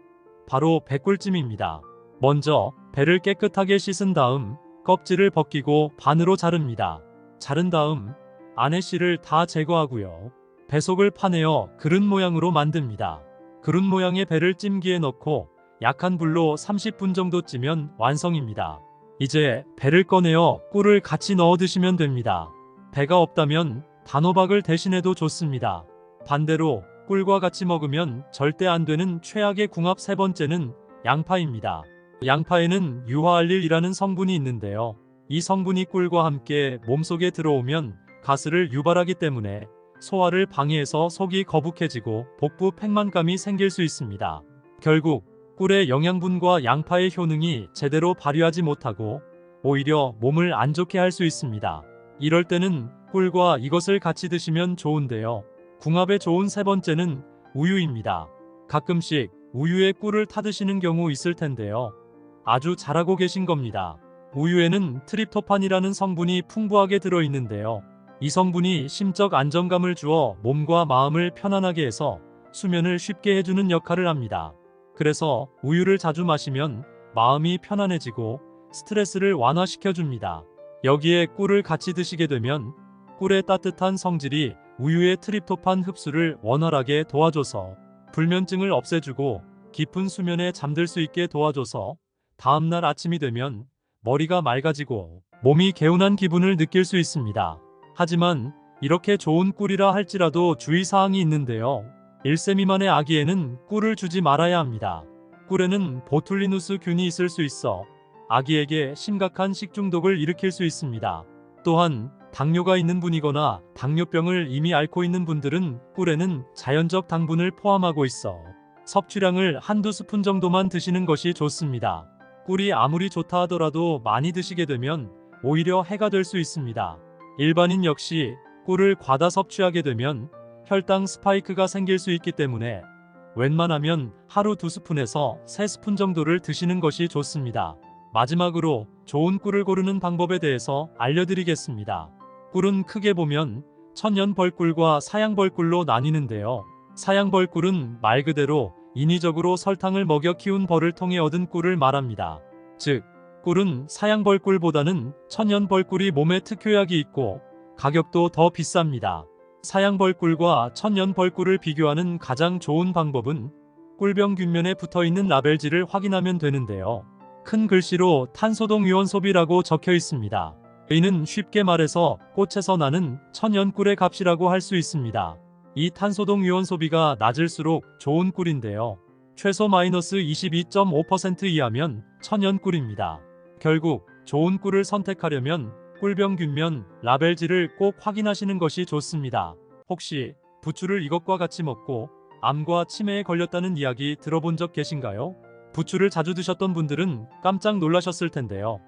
바로 배꿀찜입니다. 먼저 배를 깨끗하게 씻은 다음 껍질을 벗기고 반으로 자릅니다. 자른 다음 안의 씨를 다 제거하고요. 배 속을 파내어 그릇 모양으로 만듭니다. 그릇 모양의 배를 찜기에 넣고 약한 불로 30분 정도 찌면 완성입니다. 이제 배를 꺼내어 꿀을 같이 넣어 드시면 됩니다. 배가 없다면 단호박을 대신해도 좋습니다. 반대로 꿀과 같이 먹으면 절대 안 되는 최악의 궁합 3번째는 양파입니다. 양파에는 유화알릴이라는 성분이 있는데요. 이 성분이 꿀과 함께 몸속에 들어오면 가스를 유발하기 때문에 소화를 방해해서 속이 거북해지고 복부 팽만감이 생길 수 있습니다. 결국 꿀의 영양분과 양파의 효능이 제대로 발휘하지 못하고 오히려 몸을 안 좋게 할 수 있습니다. 이럴 때는 꿀과 이것을 같이 드시면 좋은데요. 궁합에 좋은 3번째는 우유입니다. 가끔씩 우유에 꿀을 타드시는 경우 있을 텐데요. 아주 잘하고 계신 겁니다. 우유에는 트립토판이라는 성분이 풍부하게 들어있는데요. 이 성분이 심적 안정감을 주어 몸과 마음을 편안하게 해서 수면을 쉽게 해주는 역할을 합니다. 그래서 우유를 자주 마시면 마음이 편안해지고 스트레스를 완화시켜줍니다. 여기에 꿀을 같이 드시게 되면 꿀의 따뜻한 성질이 우유의 트립토판 흡수를 원활하게 도와줘서 불면증을 없애주고 깊은 수면에 잠들 수 있게 도와줘서 다음날 아침이 되면 머리가 맑아지고 몸이 개운한 기분을 느낄 수 있습니다. 하지만 이렇게 좋은 꿀이라 할지라도 주의사항이 있는데요. 1세 미만의 아기에는 꿀을 주지 말아야 합니다. 꿀에는 보툴리누스 균이 있을 수 있어 아기에게 심각한 식중독을 일으킬 수 있습니다. 또한 당뇨가 있는 분이거나 당뇨병을 이미 앓고 있는 분들은 꿀에는 자연적 당분을 포함하고 있어 섭취량을 한두 스푼 정도만 드시는 것이 좋습니다. 꿀이 아무리 좋다 하더라도 많이 드시게 되면 오히려 해가 될 수 있습니다. 일반인 역시 꿀을 과다 섭취하게 되면 혈당 스파이크가 생길 수 있기 때문에 웬만하면 하루 2스푼에서 3스푼 정도를 드시는 것이 좋습니다. 마지막으로 좋은 꿀을 고르는 방법에 대해서 알려드리겠습니다. 꿀은 크게 보면 천연벌꿀과 사양벌꿀로 나뉘는데요. 사양벌꿀은 말 그대로 인위적으로 설탕을 먹여 키운 벌을 통해 얻은 꿀을 말합니다. 즉, 꿀은 사양벌꿀보다는 천연벌꿀이 몸에 특효약이 있고 가격도 더 비쌉니다. 사양벌꿀과 천연벌꿀을 비교하는 가장 좋은 방법은 꿀병 균면에 붙어있는 라벨지를 확인하면 되는데요. 큰 글씨로 탄소동위원 소비라고 적혀 있습니다. 이는 쉽게 말해서 꽃에서 나는 천연꿀의 값이라고 할 수 있습니다. 이 탄소동위원 소비가 낮을수록 좋은 꿀인데요. 최소 마이너스 22.5% 이하면 천연꿀입니다. 결국 좋은 꿀을 선택하려면 꿀병 균면, 라벨지를 꼭 확인하시는 것이 좋습니다. 혹시 부추를 이것과 같이 먹고 암과 치매에 걸렸다는 이야기 들어본 적 계신가요? 부추를 자주 드셨던 분들은 깜짝 놀라셨을 텐데요.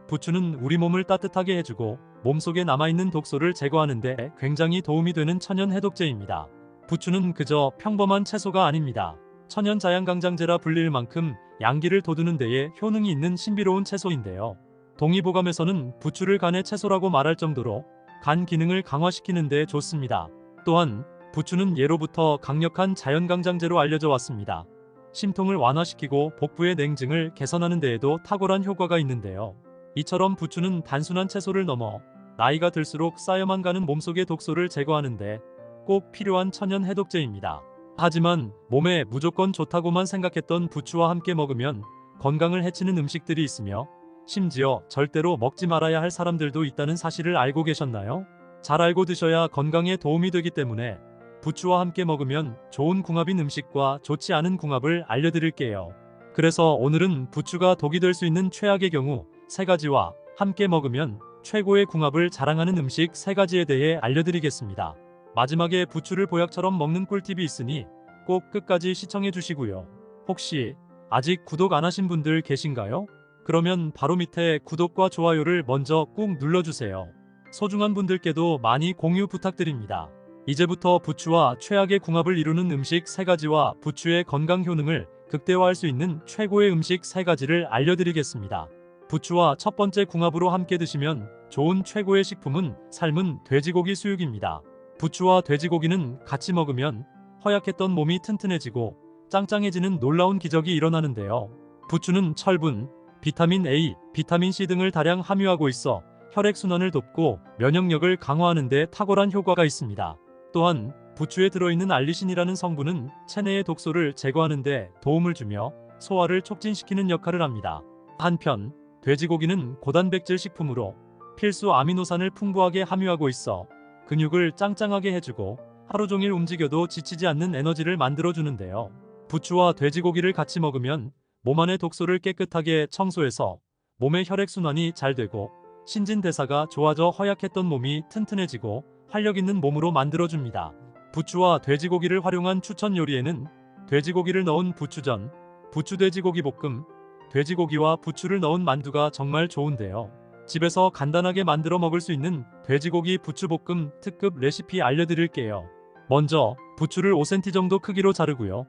부추는 우리 몸을 따뜻하게 해주고 몸속에 남아있는 독소를 제거하는 데 굉장히 도움이 되는 천연 해독제입니다. 부추는 그저 평범한 채소가 아닙니다. 천연 자양강장제라 불릴 만큼 양기를 돋우는 데에 효능이 있는 신비로운 채소인데요. 동의보감에서는 부추를 간의 채소라고 말할 정도로 간 기능을 강화시키는 데 좋습니다. 또한 부추는 예로부터 강력한 자연강장제로 알려져 왔습니다. 심통을 완화시키고 복부의 냉증을 개선하는 데에도 탁월한 효과가 있는데요. 이처럼 부추는 단순한 채소를 넘어 나이가 들수록 쌓여만 가는 몸속의 독소를 제거하는데 꼭 필요한 천연 해독제입니다. 하지만 몸에 무조건 좋다고만 생각했던 부추와 함께 먹으면 건강을 해치는 음식들이 있으며 심지어 절대로 먹지 말아야 할 사람들도 있다는 사실을 알고 계셨나요? 잘 알고 드셔야 건강에 도움이 되기 때문에 부추와 함께 먹으면 좋은 궁합인 음식과 좋지 않은 궁합을 알려드릴게요. 그래서 오늘은 부추가 독이 될 수 있는 최악의 경우 3가지와 함께 먹으면 최고의 궁합을 자랑하는 음식 3가지에 대해 알려드리겠습니다. 마지막에 부추를 보약처럼 먹는 꿀팁이 있으니 꼭 끝까지 시청해 주시고요. 혹시 아직 구독 안 하신 분들 계신가요? 그러면 바로 밑에 구독과 좋아요를 먼저 꾹 눌러주세요. 소중한 분들께도 많이 공유 부탁드립니다. 이제부터 부추와 최악의 궁합을 이루는 음식 3가지와 부추의 건강 효능을 극대화할 수 있는 최고의 음식 3가지를 알려드리겠습니다. 부추와 첫 번째 궁합으로 함께 드시면 좋은 최고의 식품은 삶은 돼지고기 수육입니다. 부추와 돼지고기는 같이 먹으면 허약했던 몸이 튼튼해지고 짱짱해지는 놀라운 기적이 일어나는데요. 부추는 철분, 비타민 A, 비타민 C 등을 다량 함유하고 있어 혈액순환을 돕고 면역력을 강화하는 데 탁월한 효과가 있습니다. 또한 부추에 들어있는 알리신이라는 성분은 체내의 독소를 제거하는 데 도움을 주며 소화를 촉진시키는 역할을 합니다. 한편 돼지고기는 고단백질 식품으로 필수 아미노산을 풍부하게 함유하고 있어 근육을 짱짱하게 해주고 하루 종일 움직여도 지치지 않는 에너지를 만들어주는데요. 부추와 돼지고기를 같이 먹으면 몸 안의 독소를 깨끗하게 청소해서 몸의 혈액순환이 잘 되고 신진대사가 좋아져 허약했던 몸이 튼튼해지고 활력 있는 몸으로 만들어줍니다. 부추와 돼지고기를 활용한 추천 요리에는 돼지고기를 넣은 부추전, 부추돼지고기 볶음, 돼지고기와 부추를 넣은 만두가 정말 좋은데요. 집에서 간단하게 만들어 먹을 수 있는 돼지고기 부추볶음 특급 레시피 알려드릴게요. 먼저 부추를 5cm 정도 크기로 자르고요.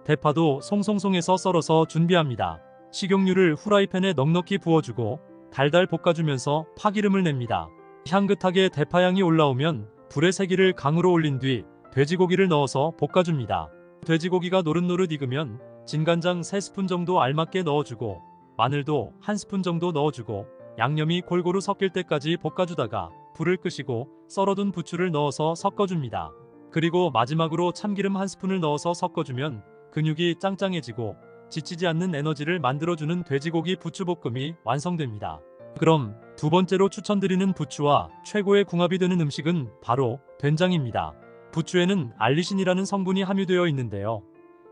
대파도 송송송해서 썰어서 준비합니다. 식용유를 후라이팬에 넉넉히 부어주고 달달 볶아주면서 파기름을 냅니다. 향긋하게 대파향이 올라오면 불의 세기를 강으로 올린 뒤 돼지고기를 넣어서 볶아줍니다. 돼지고기가 노릇노릇 익으면 진간장 3스푼 정도 알맞게 넣어주고 마늘도 1스푼 정도 넣어주고 양념이 골고루 섞일 때까지 볶아주다가 불을 끄시고 썰어둔 부추를 넣어서 섞어줍니다. 그리고 마지막으로 참기름 1스푼을 넣어서 섞어주면 근육이 짱짱해지고 지치지 않는 에너지를 만들어주는 돼지고기 부추볶음이 완성됩니다. 그럼 두 번째로 추천드리는 부추와 최고의 궁합이 되는 음식은 바로 된장입니다. 부추에는 알리신이라는 성분이 함유되어 있는데요.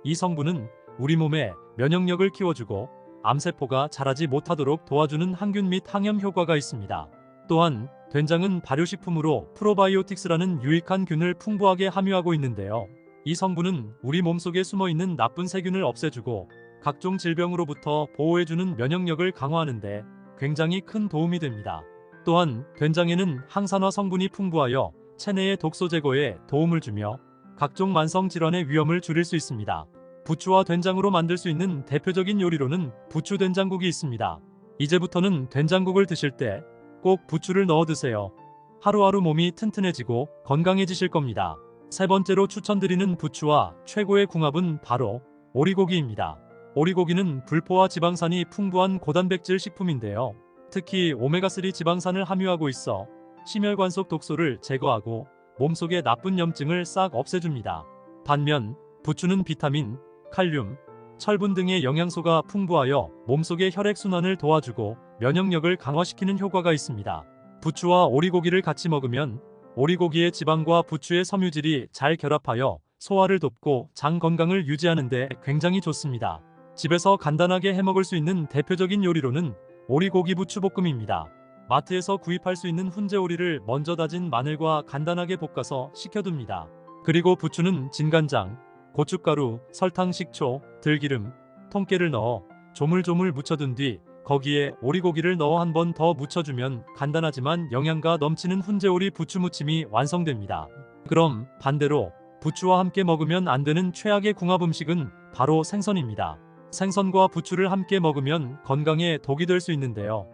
이 성분은 우리 몸의 면역력을 키워주고 암세포가 자라지 못하도록 도와주는 항균 및 항염 효과가 있습니다. 또한 된장은 발효식품으로 프로바이오틱스라는 유익한 균을 풍부하게 함유하고 있는데요. 이 성분은 우리 몸속에 숨어있는 나쁜 세균을 없애주고 각종 질병으로부터 보호해주는 면역력을 강화하는데 굉장히 큰 도움이 됩니다. 또한 된장에는 항산화 성분이 풍부하여 체내의 독소 제거에 도움을 주며 각종 만성 질환의 위험을 줄일 수 있습니다. 부추와 된장으로 만들 수 있는 대표적인 요리로는 부추 된장국이 있습니다. 이제부터는 된장국을 드실 때 꼭 부추를 넣어 드세요. 하루하루 몸이 튼튼해지고 건강해지실 겁니다. 세 번째로 추천드리는 부추와 최고의 궁합은 바로 오리고기입니다. 오리고기는 불포화 지방산이 풍부한 고단백질 식품인데요. 특히 오메가3 지방산을 함유하고 있어 심혈관 속 독소를 제거하고 몸속의 나쁜 염증을 싹 없애줍니다. 반면 부추는 비타민, 칼륨, 철분 등의 영양소가 풍부하여 몸속의 혈액순환을 도와주고 면역력을 강화시키는 효과가 있습니다. 부추와 오리고기를 같이 먹으면 오리고기의 지방과 부추의 섬유질이 잘 결합하여 소화를 돕고 장 건강을 유지하는 데 굉장히 좋습니다. 집에서 간단하게 해먹을 수 있는 대표적인 요리로는 오리고기 부추볶음입니다. 마트에서 구입할 수 있는 훈제오리를 먼저 다진 마늘과 간단하게 볶아서 식혀둡니다. 그리고 부추는 진간장, 고춧가루, 설탕, 식초, 들기름, 통깨를 넣어 조물조물 묻혀둔 뒤 거기에 오리고기를 넣어 한 번 더 묻혀주면 간단하지만 영양가 넘치는 훈제오리 부추무침이 완성됩니다. 그럼 반대로 부추와 함께 먹으면 안 되는 최악의 궁합 음식은 바로 생선입니다. 생선과 부추를 함께 먹으면 건강에 독이 될 수 있는데요.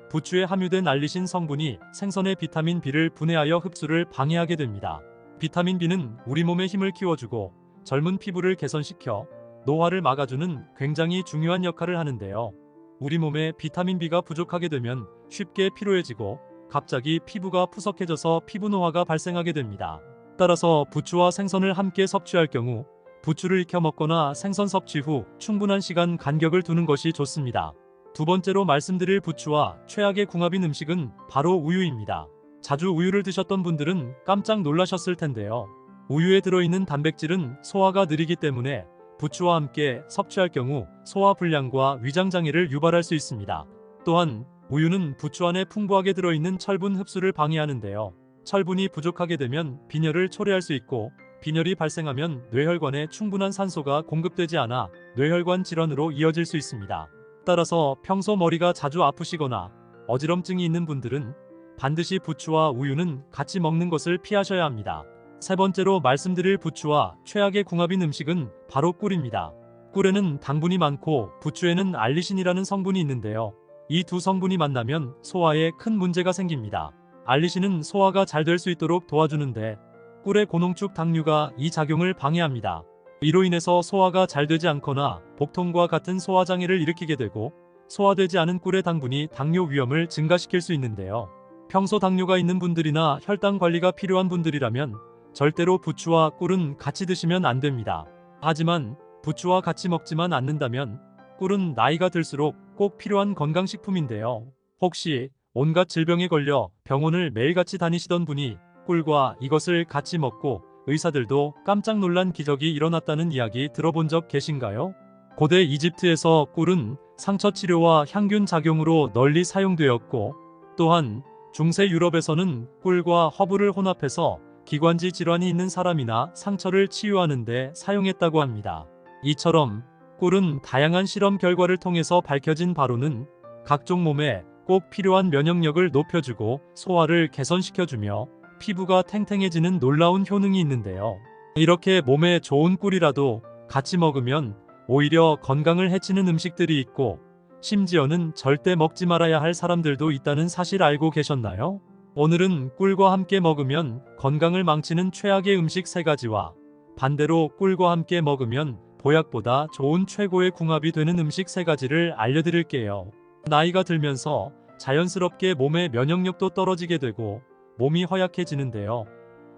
부추에 함유된 알리신 성분이 생선의 비타민 B를 분해하여 흡수를 방해하게 됩니다. 비타민 B는 우리 몸의 힘을 키워주고 젊은 피부를 개선시켜 노화를 막아주는 굉장히 중요한 역할을 하는데요. 우리 몸에 비타민 B가 부족하게 되면 쉽게 피로해지고 갑자기 피부가 푸석해져서 피부 노화가 발생하게 됩니다. 따라서 부추와 생선을 함께 섭취할 경우 부추를 익혀 먹거나 생선 섭취 후 충분한 시간 간격을 두는 것이 좋습니다. 두 번째로 말씀드릴 부추와 최악의 궁합인 음식은 바로 우유입니다. 자주 우유를 드셨던 분들은 깜짝 놀라셨을 텐데요. 우유에 들어있는 단백질은 소화가 느리기 때문에 부추와 함께 섭취할 경우 소화 불량과 위장 장애를 유발할 수 있습니다. 또한 우유는 부추 안에 풍부하게 들어있는 철분 흡수를 방해하는데요. 철분이 부족하게 되면 빈혈을 초래할 수 있고 빈혈이 발생하면 뇌혈관에 충분한 산소가 공급되지 않아 뇌혈관 질환으로 이어질 수 있습니다. 따라서 평소 머리가 자주 아프시거나 어지럼증이 있는 분들은 반드시 부추와 우유는 같이 먹는 것을 피하셔야 합니다. 세 번째로 말씀드릴 부추와 최악의 궁합인 음식은 바로 꿀입니다. 꿀에는 당분이 많고 부추에는 알리신이라는 성분이 있는데요. 이 두 성분이 만나면 소화에 큰 문제가 생깁니다. 알리신은 소화가 잘 될 수 있도록 도와주는데 꿀의 고농축 당류가 이 작용을 방해합니다. 이로 인해서 소화가 잘 되지 않거나 복통과 같은 소화장애를 일으키게 되고 소화되지 않은 꿀의 당분이 당뇨 위험을 증가시킬 수 있는데요. 평소 당뇨가 있는 분들이나 혈당 관리가 필요한 분들이라면 절대로 부추와 꿀은 같이 드시면 안 됩니다. 하지만 부추와 같이 먹지만 않는다면 꿀은 나이가 들수록 꼭 필요한 건강식품인데요. 혹시 온갖 질병에 걸려 병원을 매일같이 다니시던 분이 꿀과 이것을 같이 먹고 의사들도 깜짝 놀란 기적이 일어났다는 이야기 들어본 적 계신가요? 고대 이집트에서 꿀은 상처 치료와 향균 작용으로 널리 사용되었고 또한 중세 유럽에서는 꿀과 허브를 혼합해서 기관지 질환이 있는 사람이나 상처를 치유하는 데 사용했다고 합니다. 이처럼 꿀은 다양한 실험 결과를 통해서 밝혀진 바로는 각종 몸에 꼭 필요한 면역력을 높여주고 소화를 개선시켜주며 피부가 탱탱해지는 놀라운 효능이 있는데요. 이렇게 몸에 좋은 꿀이라도 같이 먹으면 오히려 건강을 해치는 음식들이 있고 심지어는 절대 먹지 말아야 할 사람들도 있다는 사실 알고 계셨나요? 오늘은 꿀과 함께 먹으면 건강을 망치는 최악의 음식 3가지와 반대로 꿀과 함께 먹으면 보약보다 좋은 최고의 궁합이 되는 음식 3가지를 알려드릴게요. 나이가 들면서 자연스럽게 몸의 면역력도 떨어지게 되고 몸이 허약해지는데요.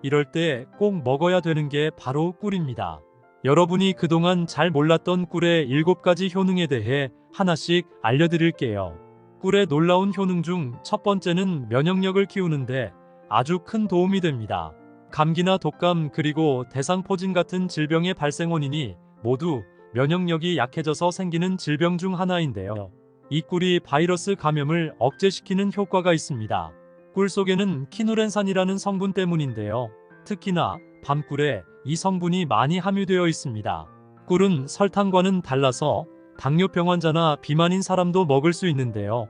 이럴 때 꼭 먹어야 되는 게 바로 꿀입니다. 여러분이 그동안 잘 몰랐던 꿀의 7가지 효능에 대해 하나씩 알려드릴게요. 꿀의 놀라운 효능 중 첫 번째는 면역력을 키우는데 아주 큰 도움이 됩니다. 감기나 독감 그리고 대상포진 같은 질병의 발생 원인이 모두 면역력이 약해져서 생기는 질병 중 하나인데요. 이 꿀이 바이러스 감염을 억제시키는 효과가 있습니다. 꿀 속에는 키누렌산이라는 성분 때문인데요. 특히나 밤꿀에 이 성분이 많이 함유되어 있습니다. 꿀은 설탕과는 달라서 당뇨병 환자나 비만인 사람도 먹을 수 있는데요.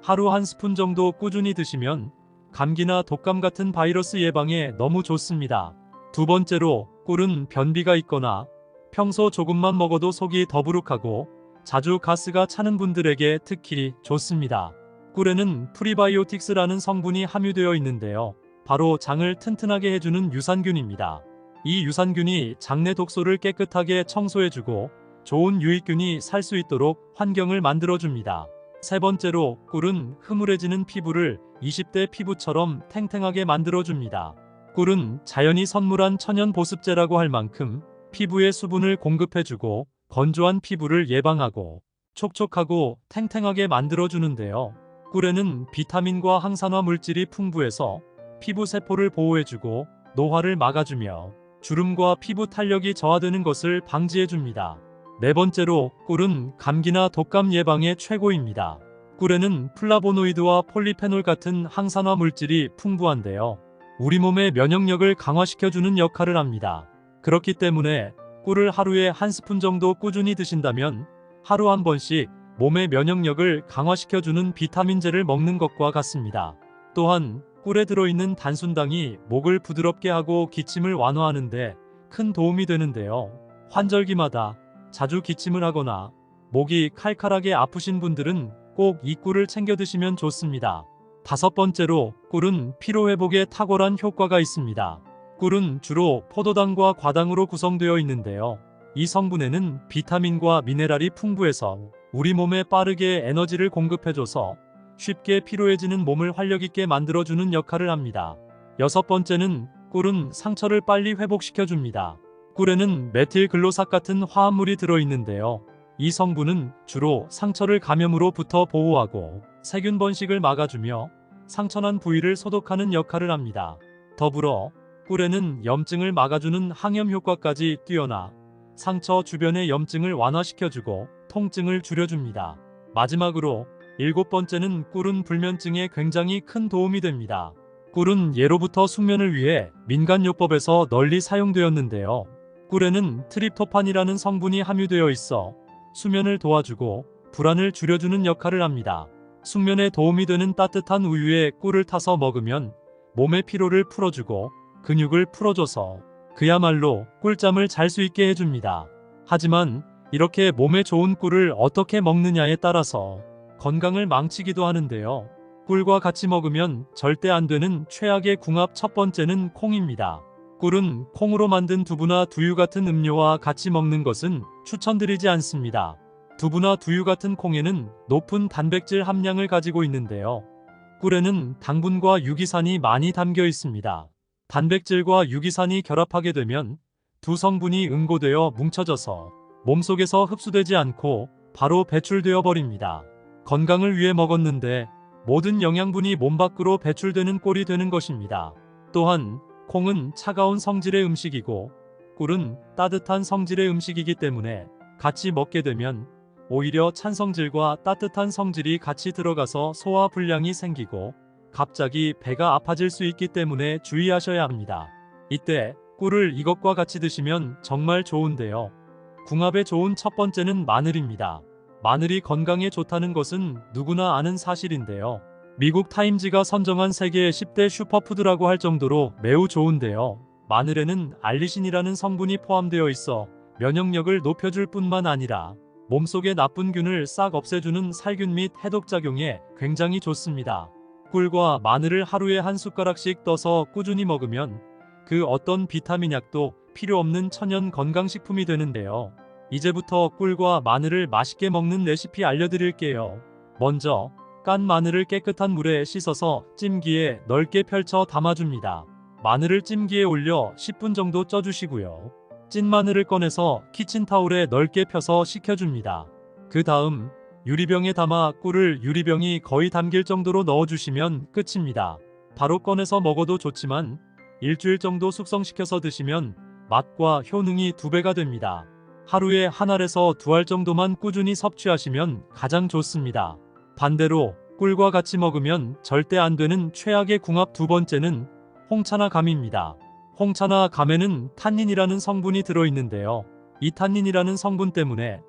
하루 1스푼 정도 꾸준히 드시면 감기나 독감 같은 바이러스 예방에 너무 좋습니다. 두 번째로 꿀은 변비가 있거나 평소 조금만 먹어도 속이 더부룩하고 자주 가스가 차는 분들에게 특히 좋습니다. 꿀에는 프리바이오틱스라는 성분이 함유되어 있는데요. 바로 장을 튼튼하게 해주는 유산균입니다. 이 유산균이 장내 독소를 깨끗하게 청소해주고 좋은 유익균이 살 수 있도록 환경을 만들어줍니다. 세 번째로 꿀은 흐물해지는 피부를 20대 피부처럼 탱탱하게 만들어줍니다. 꿀은 자연이 선물한 천연 보습제라고 할 만큼 피부에 수분을 공급해주고 건조한 피부를 예방하고 촉촉하고 탱탱하게 만들어주는데요. 꿀에는 비타민과 항산화 물질이 풍부해서 피부 세포를 보호해주고 노화를 막아주며 주름과 피부 탄력이 저하되는 것을 방지해줍니다. 네 번째로 꿀은 감기나 독감 예방에 최고입니다. 꿀에는 플라보노이드와 폴리페놀 같은 항산화 물질이 풍부한데요. 우리 몸의 면역력을 강화시켜주는 역할을 합니다. 그렇기 때문에 꿀을 하루에 한 스푼 정도 꾸준히 드신다면 하루 한 번씩 몸의 면역력을 강화시켜주는 비타민제를 먹는 것과 같습니다. 또한 꿀에 들어있는 단순당이 목을 부드럽게 하고 기침을 완화하는데 큰 도움이 되는데요. 환절기마다 자주 기침을 하거나 목이 칼칼하게 아프신 분들은 꼭 이 꿀을 챙겨 드시면 좋습니다. 다섯 번째로 꿀은 피로회복에 탁월한 효과가 있습니다. 꿀은 주로 포도당과 과당으로 구성되어 있는데요. 이 성분에는 비타민과 미네랄이 풍부해서 우리 몸에 빠르게 에너지를 공급해줘서 쉽게 피로해지는 몸을 활력있게 만들어주는 역할을 합니다. 여섯 번째는 꿀은 상처를 빨리 회복시켜줍니다. 꿀에는 메틸글로삭 같은 화합물이 들어있는데요. 이 성분은 주로 상처를 감염으로부터 보호하고 세균 번식을 막아주며 상처난 부위를 소독하는 역할을 합니다. 더불어 꿀에는 염증을 막아주는 항염 효과까지 뛰어나 상처 주변의 염증을 완화시켜주고 통증을 줄여줍니다. 마지막으로 일곱 번째는 꿀은 불면증에 굉장히 큰 도움이 됩니다. 꿀은 예로부터 숙면을 위해 민간요법에서 널리 사용되었는데요. 꿀에는 트립토판이라는 성분이 함유되어 있어 수면을 도와주고 불안을 줄여주는 역할을 합니다. 숙면에 도움이 되는 따뜻한 우유에 꿀을 타서 먹으면 몸의 피로를 풀어주고 근육을 풀어줘서 그야말로 꿀잠을 잘 수 있게 해줍니다. 하지만 이렇게 몸에 좋은 꿀을 어떻게 먹느냐에 따라서 건강을 망치기도 하는데요. 꿀과 같이 먹으면 절대 안 되는 최악의 궁합 첫 번째는 콩입니다. 꿀은 콩으로 만든 두부나 두유 같은 음료와 같이 먹는 것은 추천드리지 않습니다. 두부나 두유 같은 콩에는 높은 단백질 함량을 가지고 있는데요. 꿀에는 당분과 유기산이 많이 담겨 있습니다. 단백질과 유기산이 결합하게 되면 두 성분이 응고되어 뭉쳐져서 몸속에서 흡수되지 않고 바로 배출되어 버립니다. 건강을 위해 먹었는데 모든 영양분이 몸 밖으로 배출되는 꼴이 되는 것입니다. 또한 콩은 차가운 성질의 음식이고 꿀은 따뜻한 성질의 음식이기 때문에 같이 먹게 되면 오히려 찬 성질과 따뜻한 성질이 같이 들어가서 소화 불량이 생기고 갑자기 배가 아파질 수 있기 때문에 주의하셔야 합니다. 이때 꿀을 이것과 같이 드시면 정말 좋은데요. 궁합에 좋은 첫 번째는 마늘입니다. 마늘이 건강에 좋다는 것은 누구나 아는 사실인데요. 미국 타임지가 선정한 세계의 10대 슈퍼푸드라고 할 정도로 매우 좋은데요. 마늘에는 알리신이라는 성분이 포함되어 있어 면역력을 높여줄 뿐만 아니라 몸속의 나쁜 균을 싹 없애주는 살균 및 해독작용에 굉장히 좋습니다. 꿀과 마늘을 하루에 한 숟가락씩 떠서 꾸준히 먹으면 그 어떤 비타민 약도 필요 없는 천연 건강식품이 되는데요. 이제부터 꿀과 마늘을 맛있게 먹는 레시피 알려드릴게요. 먼저 깐 마늘을 깨끗한 물에 씻어서 찜기에 넓게 펼쳐 담아줍니다. 마늘을 찜기에 올려 10분 정도 쪄주시고요. 찐 마늘을 꺼내서 키친타올에 넓게 펴서 식혀줍니다. 그 다음 유리병에 담아 꿀을 유리병이 거의 담길 정도로 넣어주시면 끝입니다. 바로 꺼내서 먹어도 좋지만 일주일 정도 숙성시켜서 드시면 맛과 효능이 2배가 됩니다. 하루에 한 알에서 2알 정도만 꾸준히 섭취하시면 가장 좋습니다. 반대로 꿀과 같이 먹으면 절대 안 되는 최악의 궁합 두 번째는 홍차나 감입니다. 홍차나 감에는 탄닌이라는 성분이 들어있는데요. 이 탄닌이라는 성분 때문에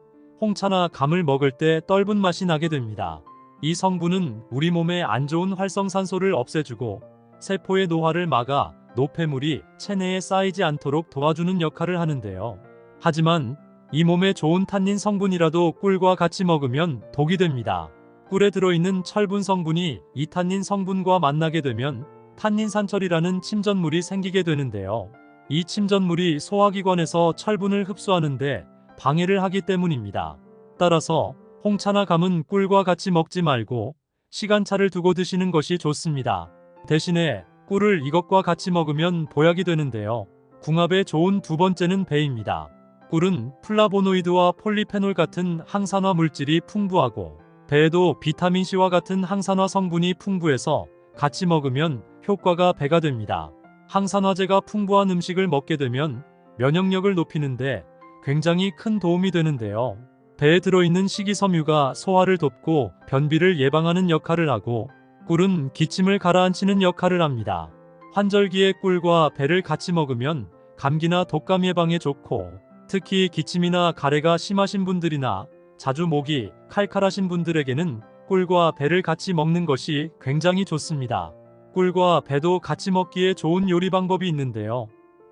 홍차나 감을 먹을 때 떫은 맛이 나게 됩니다. 이 성분은 우리 몸에 안 좋은 활성산소를 없애주고 세포의 노화를 막아 노폐물이 체내에 쌓이지 않도록 도와주는 역할을 하는데요. 하지만 이 몸에 좋은 탄닌 성분이라도 꿀과 같이 먹으면 독이 됩니다. 꿀에 들어있는 철분 성분이 이 탄닌 성분과 만나게 되면 탄닌산철이라는 침전물이 생기게 되는데요. 이 침전물이 소화기관에서 철분을 흡수하는데 방해를 하기 때문입니다. 따라서 홍차나 감은 꿀과 같이 먹지 말고 시간차를 두고 드시는 것이 좋습니다. 대신에 꿀을 이것과 같이 먹으면 보약이 되는데요. 궁합에 좋은 두 번째는 배입니다. 꿀은 플라보노이드와 폴리페놀 같은 항산화 물질이 풍부하고 배에도 비타민C와 같은 항산화 성분이 풍부해서 같이 먹으면 효과가 배가 됩니다. 항산화제가 풍부한 음식을 먹게 되면 면역력을 높이는데 굉장히 큰 도움이 되는데요. 배에 들어있는 식이섬유가 소화를 돕고 변비를 예방하는 역할을 하고 꿀은 기침을 가라앉히는 역할을 합니다. 환절기에 꿀과 배를 같이 먹으면 감기나 독감 예방에 좋고 특히 기침이나 가래가 심하신 분들이나 자주 목이 칼칼하신 분들에게는 꿀과 배를 같이 먹는 것이 굉장히 좋습니다. 꿀과 배도 같이 먹기에 좋은 요리 방법이 있는데요.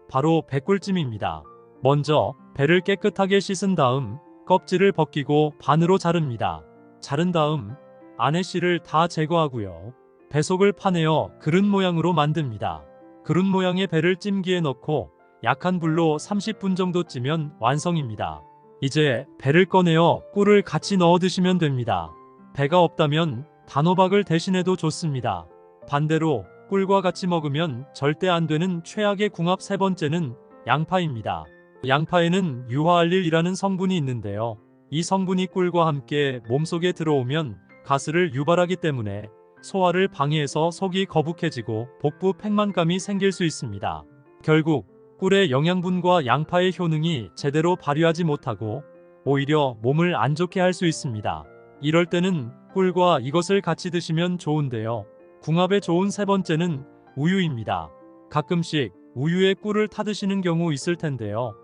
바로 배꿀찜입니다. 먼저 배를 깨끗하게 씻은 다음 껍질을 벗기고 반으로 자릅니다. 자른 다음 안의 씨를 다 제거하고요. 배 속을 파내어 그릇 모양으로 만듭니다. 그릇 모양의 배를 찜기에 넣고 약한 불로 30분 정도 찌면 완성입니다. 이제 배를 꺼내어 꿀을 같이 넣어 드시면 됩니다. 배가 없다면 단호박을 대신해도 좋습니다. 반대로 꿀과 같이 먹으면 절대 안 되는 최악의 궁합 세 번째는 양파입니다. 양파에는 유화알릴이라는 성분이 있는데요. 이 성분이 꿀과 함께 몸속에 들어오면 가스를 유발하기 때문에 소화를 방해해서 속이 거북해지고 복부 팽만감이 생길 수 있습니다. 결국 꿀의 영양분과 양파의 효능이 제대로 발휘하지 못하고 오히려 몸을 안 좋게 할 수 있습니다. 이럴 때는 꿀과 이것을 같이 드시면 좋은데요. 궁합에 좋은 세 번째는 우유입니다. 가끔씩 우유에 꿀을 타드시는 경우 있을 텐데요.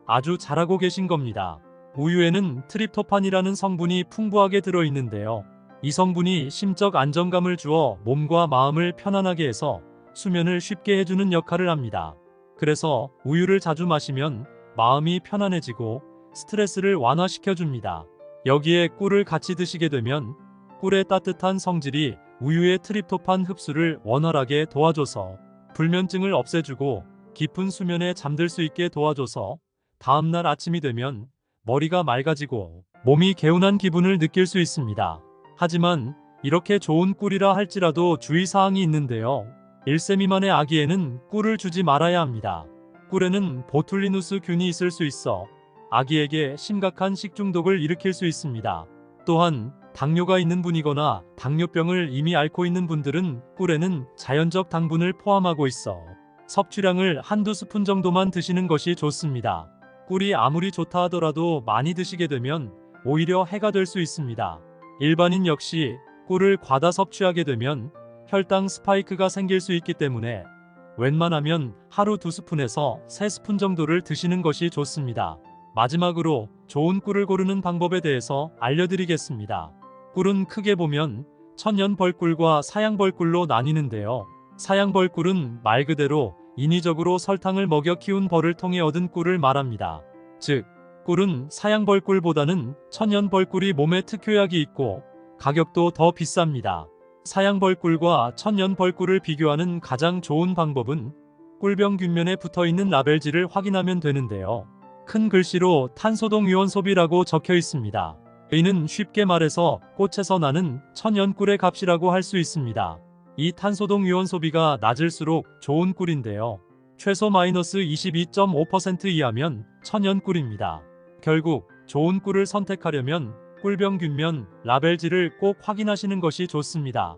아주 잘하고 계신 겁니다. 우유에는 트립토판이라는 성분이 풍부하게 들어있는데요. 이 성분이 심적 안정감을 주어 몸과 마음을 편안하게 해서 수면을 쉽게 해주는 역할을 합니다. 그래서 우유를 자주 마시면 마음이 편안해지고 스트레스를 완화시켜줍니다. 여기에 꿀을 같이 드시게 되면 꿀의 따뜻한 성질이 우유의 트립토판 흡수를 원활하게 도와줘서 불면증을 없애주고 깊은 수면에 잠들 수 있게 도와줘서 다음날 아침이 되면 머리가 맑아지고 몸이 개운한 기분을 느낄 수 있습니다. 하지만 이렇게 좋은 꿀이라 할지라도 주의사항이 있는데요. 1세 미만의 아기에는 꿀을 주지 말아야 합니다. 꿀에는 보툴리누스 균이 있을 수 있어 아기에게 심각한 식중독을 일으킬 수 있습니다. 또한 당뇨가 있는 분이거나 당뇨병을 이미 앓고 있는 분들은 꿀에는 자연적 당분을 포함하고 있어 섭취량을 한두 스푼 정도만 드시는 것이 좋습니다. 꿀이 아무리 좋다 하더라도 많이 드시게 되면 오히려 해가 될 수 있습니다. 일반인 역시 꿀을 과다 섭취하게 되면 혈당 스파이크가 생길 수 있기 때문에 웬만하면 하루 2스푼에서 3스푼 정도를 드시는 것이 좋습니다. 마지막으로 좋은 꿀을 고르는 방법에 대해서 알려드리겠습니다. 꿀은 크게 보면 천연벌꿀과 사양벌꿀로 나뉘는데요. 사양벌꿀은 말 그대로 인위적으로 설탕을 먹여 키운 벌을 통해 얻은 꿀을 말합니다. 즉, 꿀은 사양벌꿀보다는 천연벌꿀이 몸에 특효약이 있고 가격도 더 비쌉니다. 사양벌꿀과 천연벌꿀을 비교하는 가장 좋은 방법은 꿀병 균면에 붙어있는 라벨지를 확인하면 되는데요. 큰 글씨로 탄소동 유원소비라고 적혀 있습니다. 이는 쉽게 말해서 꽃에서 나는 천연꿀의 값이라고 할 수 있습니다. 이 탄소동 유원소비가 낮을수록 좋은 꿀인데요. 최소 마이너스 22.5% 이하면 천연꿀입니다. 결국 좋은 꿀을 선택하려면 꿀병 균면 라벨지를 꼭 확인하시는 것이 좋습니다.